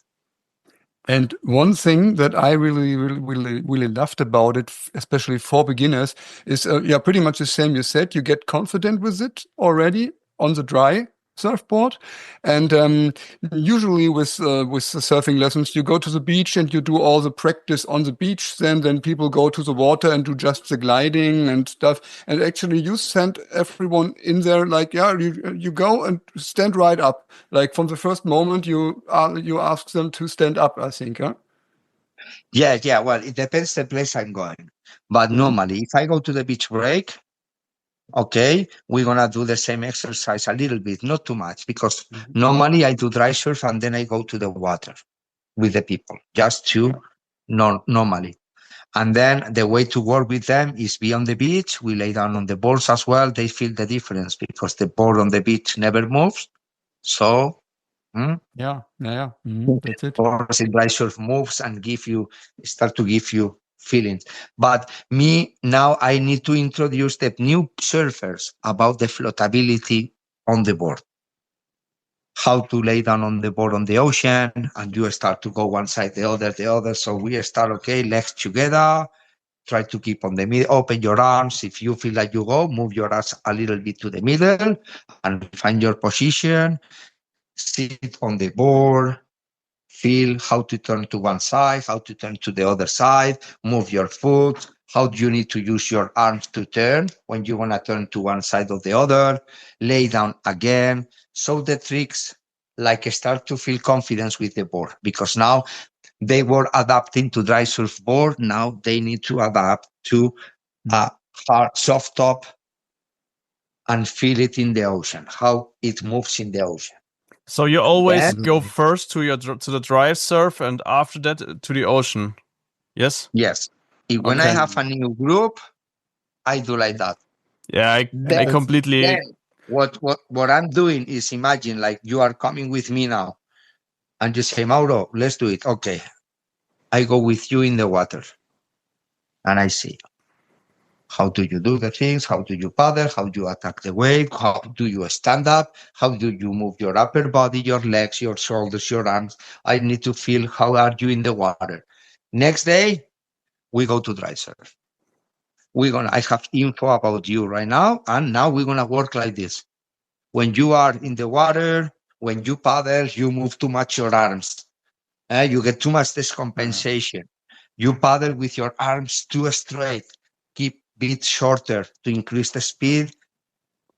And one thing that I really loved about it, especially for beginners, is pretty much the same you said. You get confident with it already on the dry surfboard, and usually with the surfing lessons, you go to the beach and you do all the practice on the beach. Then people go to the water and do just the gliding and stuff. And actually, you send everyone in there like, you go and stand right up. Like from the first moment, you ask them to stand up, I think, huh? Yeah. Well, it depends the place I'm going, but normally, if I go to the beach break, okay, we're gonna do the same exercise a little bit, not too much, because normally I do dry surf and then I go to the water with the people, just to normally. And then the way to work with them is be on the beach. We lay down on the boards as well. They feel the difference because the board on the beach never moves. So, Yeah. That's it. course, in Drysurf moves and start to give you feelings. But me, now I need to introduce the new surfers about the floatability on the board. How to lay down on the board on the ocean, and you start to go one side, the other. So we start, okay, legs together, try to keep on the middle, open your arms. If you feel like you go, move your arms a little bit to the middle and find your position. Sit on the board, feel how to turn to one side, how to turn to the other side, move your foot, how do you need to use your arms to turn when you want to turn to one side or the other, lay down again. So the tricks, like, start to feel confidence with the board, because now they were adapting to Drysurf board. Now they need to adapt to a hard, soft top and feel it in the ocean, how it moves in the ocean. So you always Then- go first to the Drysurf and after that to the ocean. Yes? Yes. When I Okay. have a new group, I do like that. Yeah, I Then- completely Then what I'm doing is, imagine like you are coming with me now and you say, Mauro, let's do it. Okay. I go with you in the water and I see how do you do the things? How do you paddle? How do you attack the wave? How do you stand up? How do you move your upper body, your legs, your shoulders, your arms? I need to feel how are you in the water. Next day, we go to Drysurf. I have info about you right now, and now we're gonna work like this. When you are in the water, when you paddle, you move too much your arms. You get too much discompensation. You paddle with your arms too straight. Keep bit shorter to increase the speed.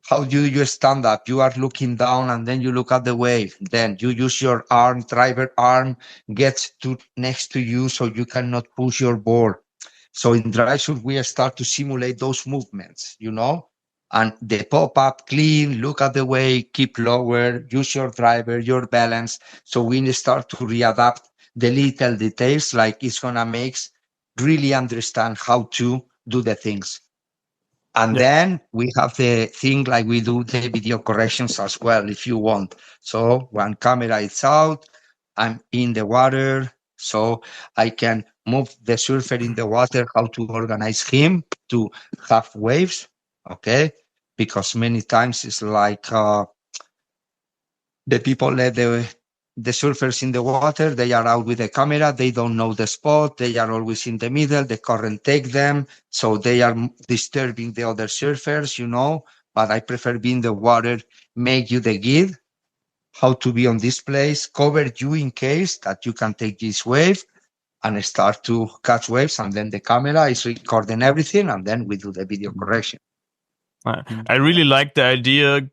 How do you stand up? You are looking down and then you look at the wave. Then you use your arm, driver arm gets next to you so you cannot push your board. So in Drysurf, we start to simulate those movements, and the pop-up, clean, look at the wave, keep lower, use your driver, your balance. So we start to readapt the little details, like it's going to make really understand how to do the things. And then we have the thing like we do the video corrections as well, if you want. So when camera is out, I'm in the water, so I can move the surfer in the water, how to organize him to have waves, okay? Because many times it's like the people let the surfers in the water, they are out with the camera, they don't know the spot, they are always in the middle, the current take them, so they are disturbing the other surfers, but I prefer being in the water, make you the guide, how to be on this place, cover you in case that you can take this wave and start to catch waves, and then the camera is recording everything, and then we do the video correction. I really like the idea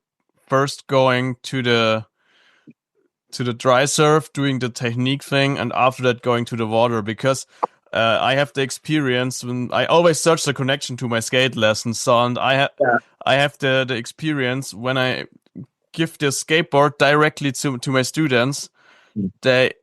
first going to the Drysurf, doing the technique thing, and after that going to the water, because I have the experience when I always search the connection to my skate lessons. So, and I have the experience when I give the skateboard directly to my students, they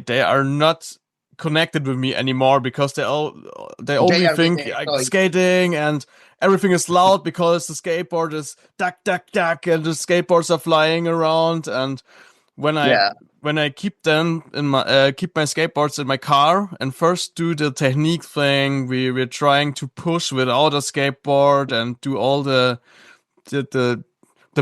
are not connected with me anymore, because they only think skating and everything is loud because the skateboard is duck and the skateboards are flying around. And when I keep them in my keep my skateboards in my car and first do the technique thing, we're trying to push without a skateboard and do all the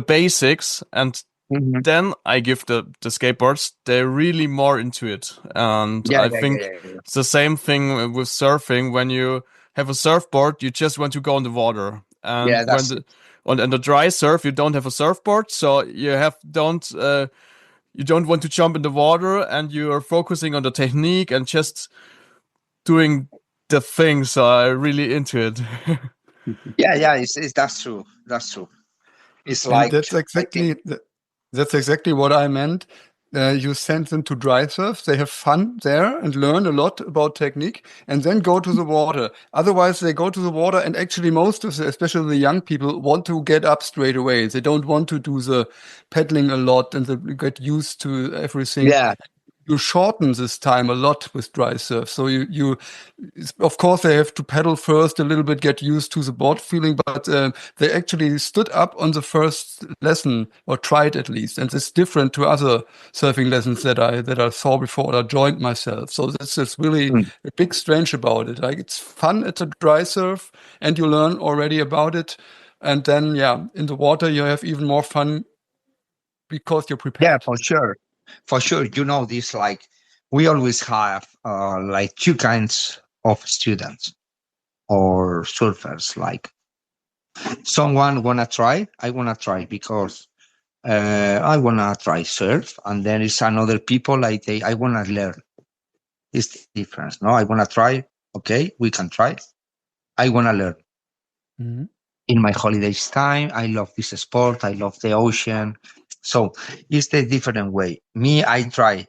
basics, and then I give the skateboards. They're really more into it, and I think it's the same thing with surfing. When you have a surfboard, you just want to go on the water, and on the Drysurf, you don't have a surfboard, so you don't want to jump in the water, and you are focusing on the technique and just doing the thing. So I'm really into it. That's true. That's true. It's like that's exactly what I meant. You send them to Drysurf, they have fun there and learn a lot about technique, and then go to the water. Otherwise, they go to the water, and actually most of especially the young people, want to get up straight away. They don't want to do the paddling a lot, and they get used to everything. Yeah. you shorten this time a lot with Drysurf. So you of course they have to pedal first a little bit, get used to the board feeling, but they actually stood up on the first lesson, or tried at least, and it's different to other surfing lessons that I saw before or joined myself. So this is really a big strange about it. Like, it's fun at the Drysurf and you learn already about it, and then in the water you have even more fun because you're prepared. Yeah, for sure. You know this, like, we always have like two kinds of students or surfers. Like, someone wanna try, I wanna try because I wanna try surf, and then it's another people like I wanna learn. It's the difference. No, I wanna try. Okay, we can try. I wanna learn. Mm-hmm. In my holidays time, I love this sport. I love the ocean. So it's the different way. Me, I try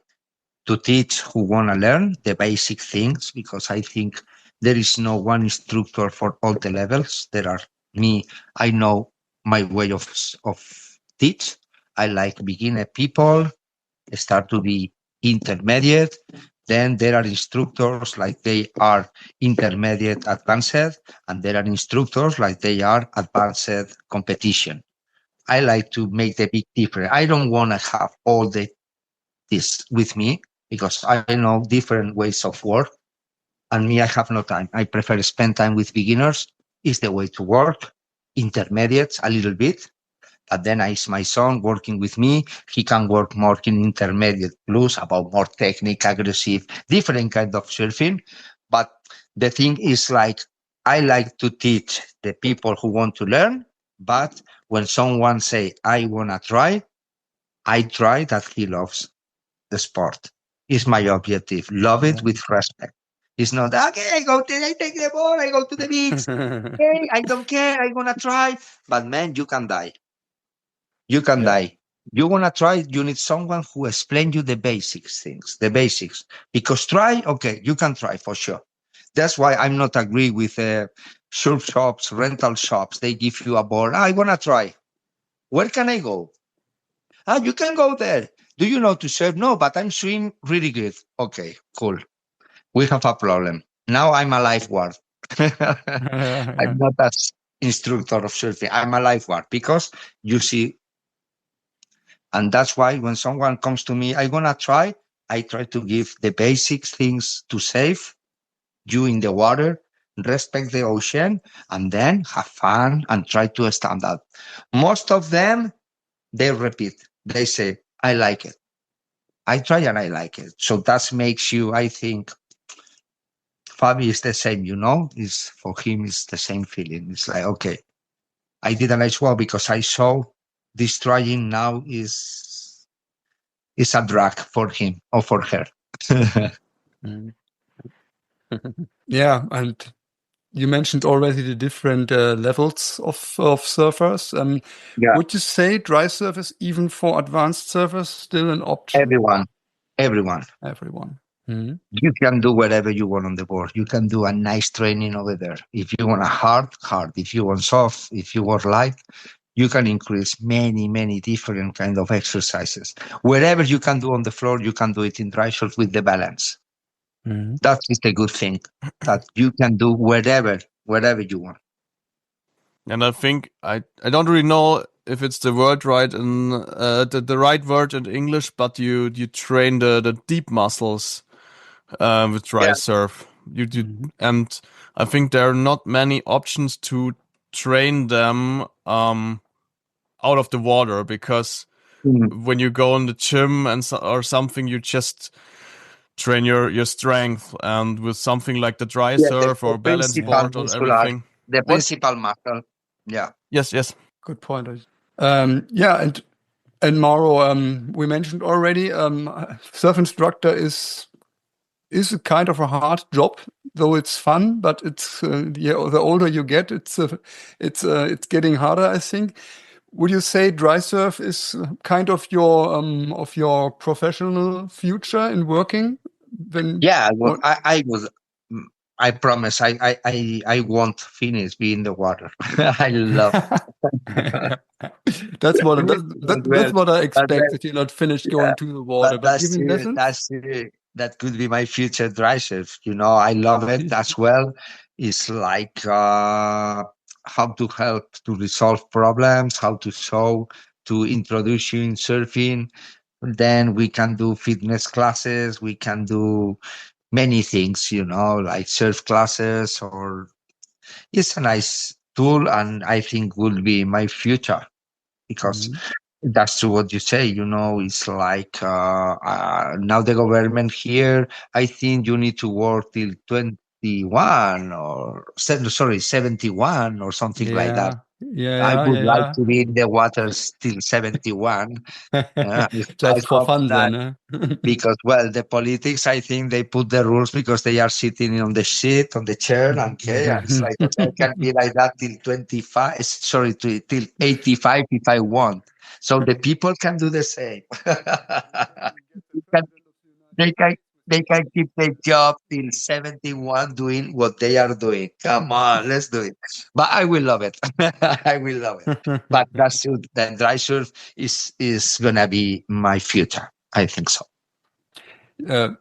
to teach who want to learn the basic things, because I think there is no one instructor for all the levels. There are me. I know my way of teach. I like beginner people, start to be intermediate. Then there are instructors like they are intermediate advanced, and there are instructors like they are advanced competition. I like to make the big difference. I don't want to have all this with me, because I know different ways of work, and me, I have no time. I prefer spend time with beginners. Is the way to work. Intermediates a little bit. And then is my son working with me. He can work more in intermediate plus, about more technique, aggressive, different kind of surfing. But the thing is, like, I like to teach the people who want to learn. But when someone say, I want to try, I try that he loves the sport. Is my objective. Love it with respect. It's not, okay, I take the ball, I go to the beach. Okay, I don't care, I'm going to try. But man, you can die. You can die. You want to try, you need someone who explain you the basics things, the basics. Because try, okay, you can try for sure. That's why I'm not agree with surf shops, rental shops. They give you a board. I want to try. Where can I go? You can go there. Do you know to surf? No, but I'm swim really good. Okay, cool. We have a problem. Now I'm a lifeguard. I'm not an instructor of surfing. I'm a lifeguard, because you see. And that's why when someone comes to me, I want to try, I try to give the basic things to save you in the water, respect the ocean, and then have fun and try to stand out. Most of them, they repeat. They say, I like it. I try and I like it. So that makes you, I think, Fabi is the same, is for him, it's the same feeling. It's like, okay, I did a nice work because I saw this trying now is a drag for him or for her. Yeah, and you mentioned already the different levels of surfers. Would you say Drysurf is even for advanced surfers still an option? Everyone. Mm-hmm. You can do whatever you want on the board. You can do a nice training over there. If you want a hard. If you want soft, if you want light, you can increase many, many different kind of exercises. Wherever you can do on the floor, you can do it in Drysurf with the balance. Mm-hmm. That is the good thing, that you can do wherever you want. And I think I don't really know if it's the word right in the right word in English, but you train the deep muscles with Drysurf. And I think there are not many options to train them out of the water, because when you go in the gym or something, you just train your strength, and with something like the Drysurf or balance board or everything. The principal muscle. Yeah. Yes. Good point. And Mauro, we mentioned already, surf instructor is a kind of a hard job, though it's fun. But it's the older you get, it's getting harder, I think. Would you say Drysurf is kind of your professional future in working? I promise. I won't finish being in the water. I love it. That's what that's Well, what I but expect. That you're not finished going to the water, but giving lessons. that could be my future dry surf. I love it as well. It's like how to help to resolve problems, how to show, to introduce you in surfing. Then we can do fitness classes. We can do many things, like surf classes, or it's a nice tool, and I think will be my future because Mhm. that's true what you say. It's like now the government here, I think you need to work till 21 or 71 or something like that. Yeah, I yeah, would like yeah, to be in the water till 71. yeah. I Just for hope fun, that, then. because, well, the politics, I think they put the rules because they are sitting on the seat, on the chair, and okay, and it's like, okay, I can be like that till 25, sorry, till 85 if I want. So the people can do the same. They can, they can, they can keep their job till 71 doing what they are doing. Come on, let's do it. But I will love it. I will love it. But that's true. The dry surf is gonna be my future. I think so.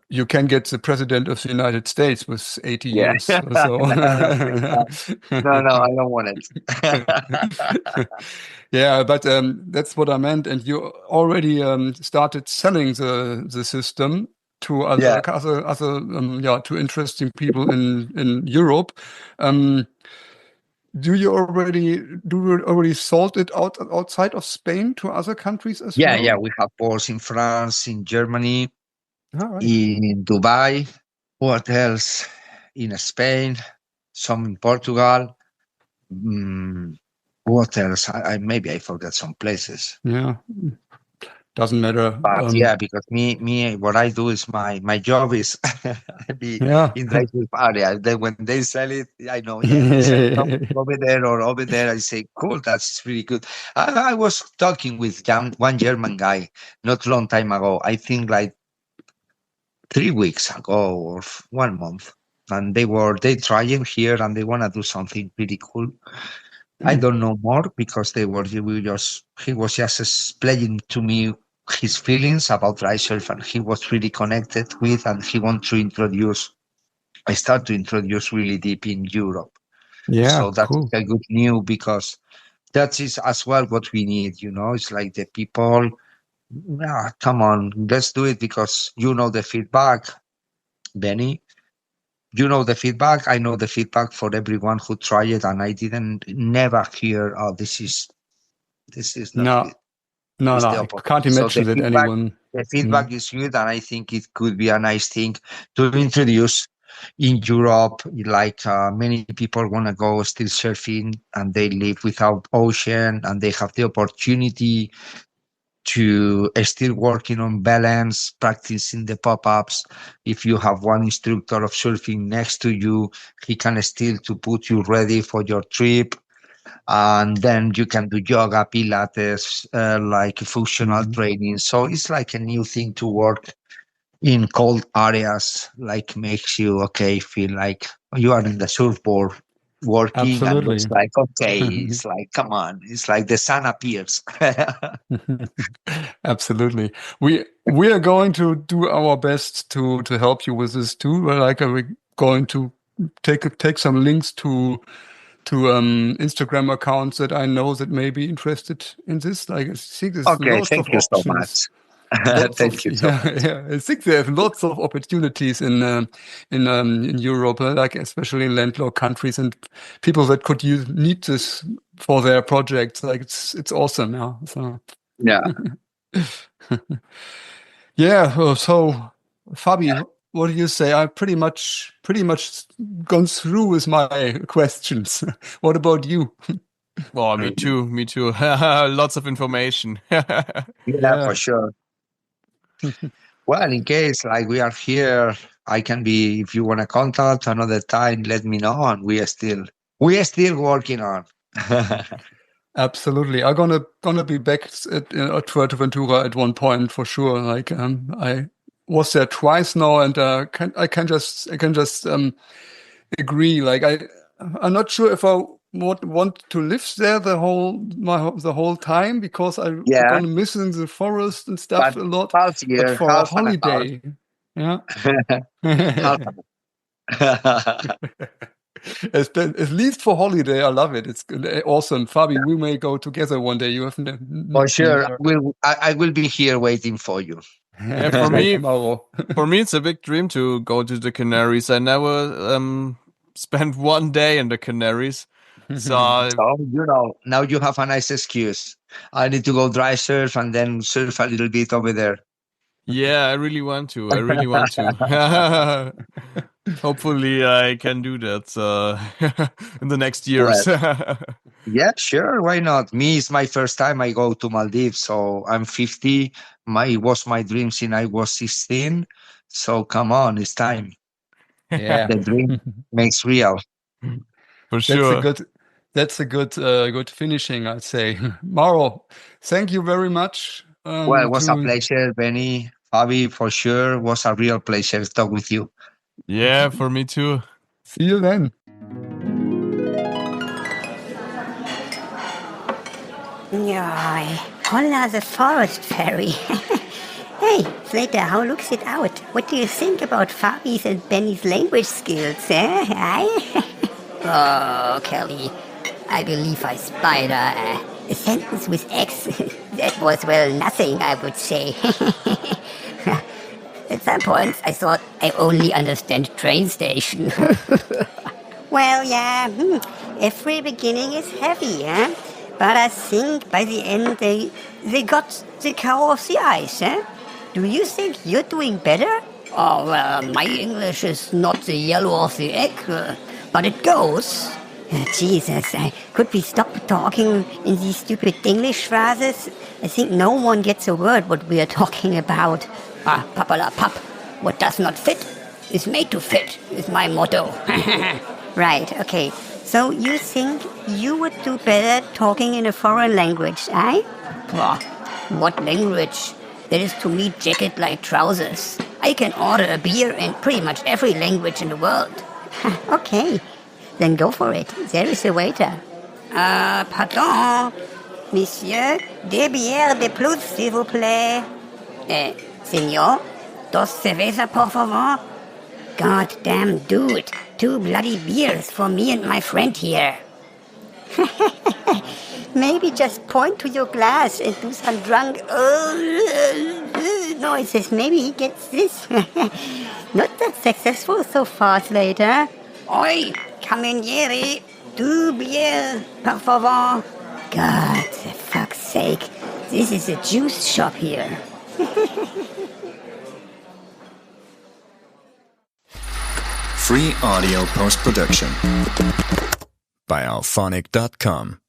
You can get the president of the United States with 80 Yeah. years or so. No, I don't want it. Yeah, but that's what I meant. And you already started selling the system to Yeah. to interesting people in Europe. Um, do you already sold it outside of Spain to other countries as Yeah, well? we have ports in France, in Germany, All right. in Dubai. What else? In Spain, some in Portugal. What else? Maybe I forgot some places. Yeah. Doesn't matter. But yeah, because what I do is my job is be Yeah. in the surf area. Then when they sell it, I know, yeah, they sell something over there or over there. I say, cool, that's really good. I was talking with one German guy not long time ago. I think like 3 weeks ago or 1 month, and they trying here and they want to do something pretty cool. I don't know more because he was just explaining to me his feelings about Drysurf, and he was really connected with, and he want to I start to introduce really deep in Europe. Yeah, So that's cool. a good news because that is as well what we need, it's like the people, come on, let's do it because the feedback, Benny. The feedback. I know the feedback for everyone who tried it, and I didn't never hear, oh, this is not No, good. no, It's no. the I opposite. can't So imagine that anyone. the feedback is good, and I think it could be a nice thing to introduce in Europe. Like many people want to go still surfing, and they live without ocean, and they have the opportunity to still working on balance, practicing the pop-ups. If you have one instructor of surfing next to you, he can still to put you ready for your trip. And then you can do yoga, Pilates, like functional training. So it's like a new thing to work in cold areas, like makes you, feel like you are in the surfboard working, and it's Absolutely. like, it's like, come on, it's like the sun appears. Absolutely. We are going to do our best to help you with this too. We're going to take some links to Instagram accounts that I know that may be interested in this. Like I think there's Okay, lots thank of you so options. much. Lots of Thank you so much. yeah. I think there's lots of opportunities in Europe, like especially in landlocked countries, and people that need this for their projects. Like it's awesome. Yeah. So Yeah. yeah. So Fabi, what do you say? I pretty much gone through with my questions. What about you? Oh, me too. Me too. Lots of information. Yeah, for sure. Well, in case like we are here, I can be, if you want to contact another time, let me know, and we are still working on. Absolutely. I'm gonna be back at Fuerteventura at one point for sure. Like I was there twice now, and I can just agree. Like I'm not sure if I want to live there the whole time because I'm gonna miss in the forest and stuff a lot. Half year, but for a holiday, half. At least for holiday, I love it. It's awesome. Fabi, we may go together one day. You haven't. For sure, I will be here waiting for you. Yeah, for me, it's a big dream to go to the Canaries. I never spent one day in the Canaries, so now you have a nice excuse. I need to go dry surf and then surf a little bit over there. Yeah, I really want to. Hopefully, I can do that in the next years. Yeah, sure. Why not? Me, it's my first time I go to Maldives. So I'm 50. It was my dream since I was 16. So come on, it's time. Yeah, the dream makes real. For sure. That's a good finishing, I'd say. Mauro, thank you very much. Well, it was a pleasure, Benny. Fabi, for sure, it was a real pleasure to talk with you. Yeah, for me too. See you then. Yeah, holla the forest fairy. Hey, Slater, how looks it out? What do you think about Fabi's and Benny's language skills, eh? Oh, Kelly, I believe I spied a sentence with X. That was, well, nothing, I would say. At some points, I thought I only understand train station. Well, yeah, every beginning is heavy, eh? But I think by the end they got the cow off the ice, eh? Do you think you're doing better? Oh, well, my English is not the yellow of the egg, but it goes. Jesus, could we stop talking in these stupid English phrases? I think no one gets a word what we are talking about. Papala pap, what does not fit is made to fit, is my motto. Right, okay. So you think you would do better talking in a foreign language, eh? What language? That is to me jacket like trousers. I can order a beer in pretty much every language in the world. Okay, then go for it. There is a waiter. Pardon, monsieur, deux bières de plus, s'il vous plaît. Senor, dos cerveza, por favor? God damn, dude, 2 bloody beers for me and my friend here. Maybe just point to your glass and do some drunk noises. Maybe he gets this. Not that successful so far, Slater. Oi, cameriere, 2 beers, por favor. God, for fuck's sake, this is a juice shop here. Free audio post-production by alphonic.com.